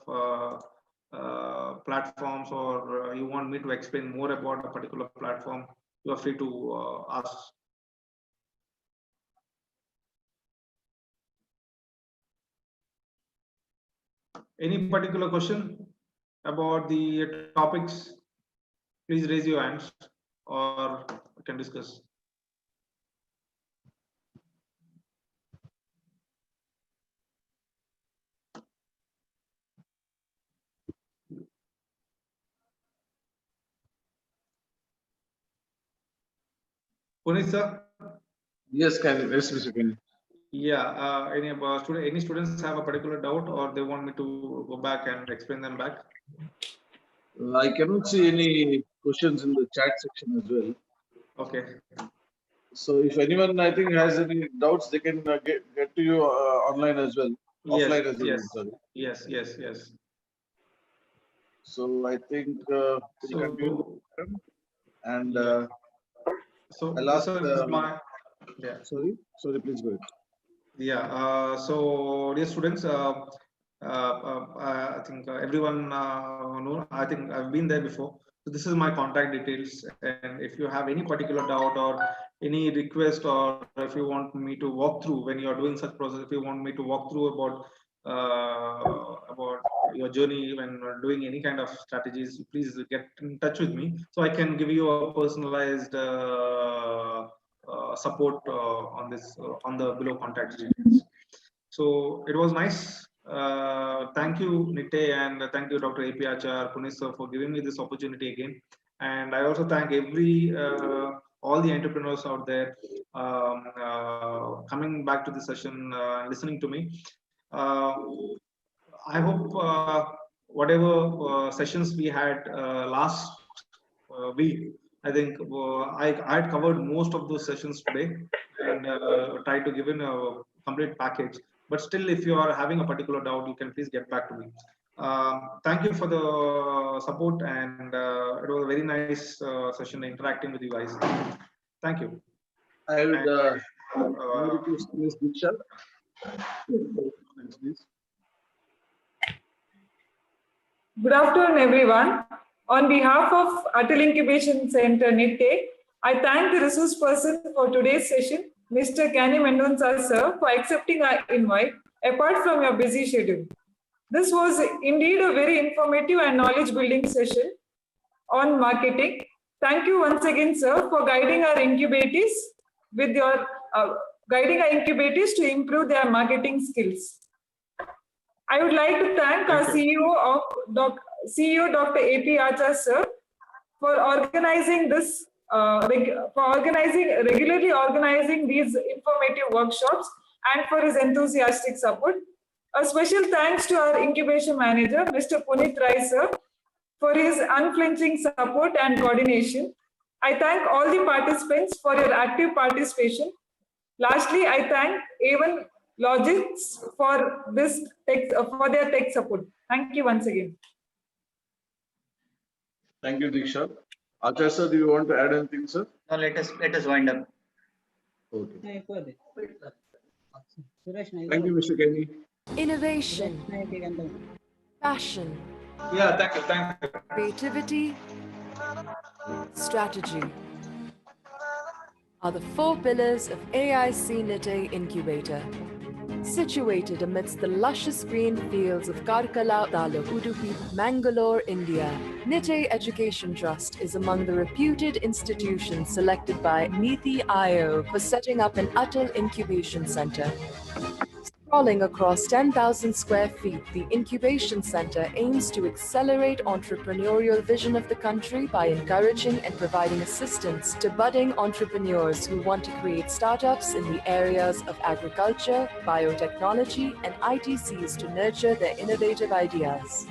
platforms, or you want me to explain more about a particular platform, you are free to ask. Any particular question about the topics? Please raise your hands, or we can discuss. Puneet sir? Yes, Mr. Kenny. Yeah, any students have a particular doubt, or they want me to go back and explain them back? I cannot see any questions in the chat section as well. Okay. So if anyone, I think, has any doubts, they can get to you online as well. Yes, offline as well. yes, Sorry. yes. So I think continue, and so I'll ask, yeah. Sorry, please go ahead. Yeah. So dear students, I think everyone know. I think I've been there before. So this is my contact details, and if you have any particular doubt or any request, or if you want me to walk through when you are doing such process, if you want me to walk through about your journey when doing any kind of strategies, please get in touch with me, so I can give you a personalized support on this on the below contact details. So it was nice. Thank you, Nitte, and thank you, Dr. A.P. Achar, Puneet sir, for giving me this opportunity again. And I also thank all the entrepreneurs out there coming back to the session, listening to me. I hope whatever sessions we had last week, I think I had covered most of those sessions today, and tried to give in a complete package. But still, if you are having a particular doubt, you can please get back to me. Thank you for the support, and it was a very nice session interacting with you guys. Thank you. I would request Ms. Diksha. Please. Good afternoon, everyone. On behalf of Atal Incubation Center, Nitte, I thank the resource person for today's session, Mr. Kenny Mendonca, sir, for accepting our invite, apart from your busy schedule. This was indeed a very informative and knowledge-building session on marketing. Thank you once again, sir, for guiding our incubators with your to improve their marketing skills. I would like to thank our CEO Dr. A.P. Acha, sir, for organizing this, regularly organizing these informative workshops and for his enthusiastic support. A special thanks to our incubation manager, Mr. Punit Rai, sir, for his unflinching support and coordination. I thank all the participants for your active participation. Lastly, I thank A1 Logics for their tech support. Thank you once again. Thank you, Diksha. Acharya sir, do you want to add anything, sir? Now let us wind up. Okay. Thank you, Mr. Kenny. Innovation, passion, Yeah, thank you. creativity, strategy are the 4 pillars of AIC NITE Incubator. Situated amidst the luscious green fields of Karkala Taluk, Udupi, Mangalore, India, NITE Education Trust is among the reputed institutions selected by Niti Aayog for setting up an Atal Incubation Center. Sprawling across 10,000 square feet, the Incubation Center aims to accelerate entrepreneurial vision of the country by encouraging and providing assistance to budding entrepreneurs who want to create startups in the areas of agriculture, biotechnology, and ITCs to nurture their innovative ideas.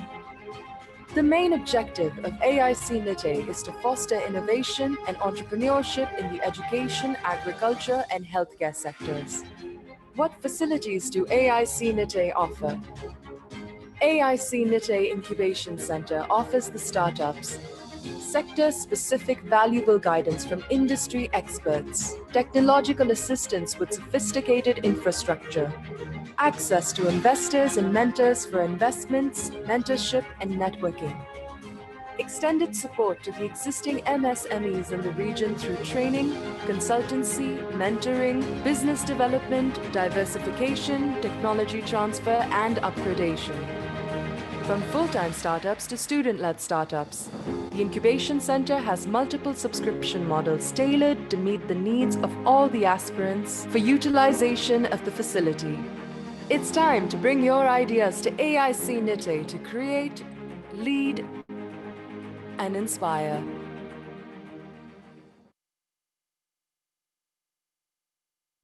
The main objective of AIC NITE is to foster innovation and entrepreneurship in the education, agriculture, and healthcare sectors. What facilities do AIC NITE offer? AIC NITE Incubation Center offers the startups sector-specific valuable guidance from industry experts, technological assistance with sophisticated infrastructure, access to investors and mentors for investments, mentorship, and networking. Extended support to the existing MSMEs in the region through training, consultancy, mentoring, business development, diversification, technology transfer, and upgradation. From full-time startups to student-led startups, the Incubation Center has multiple subscription models tailored to meet the needs of all the aspirants for utilization of the facility. It's time to bring your ideas to AIC NITE to create, lead, and inspire.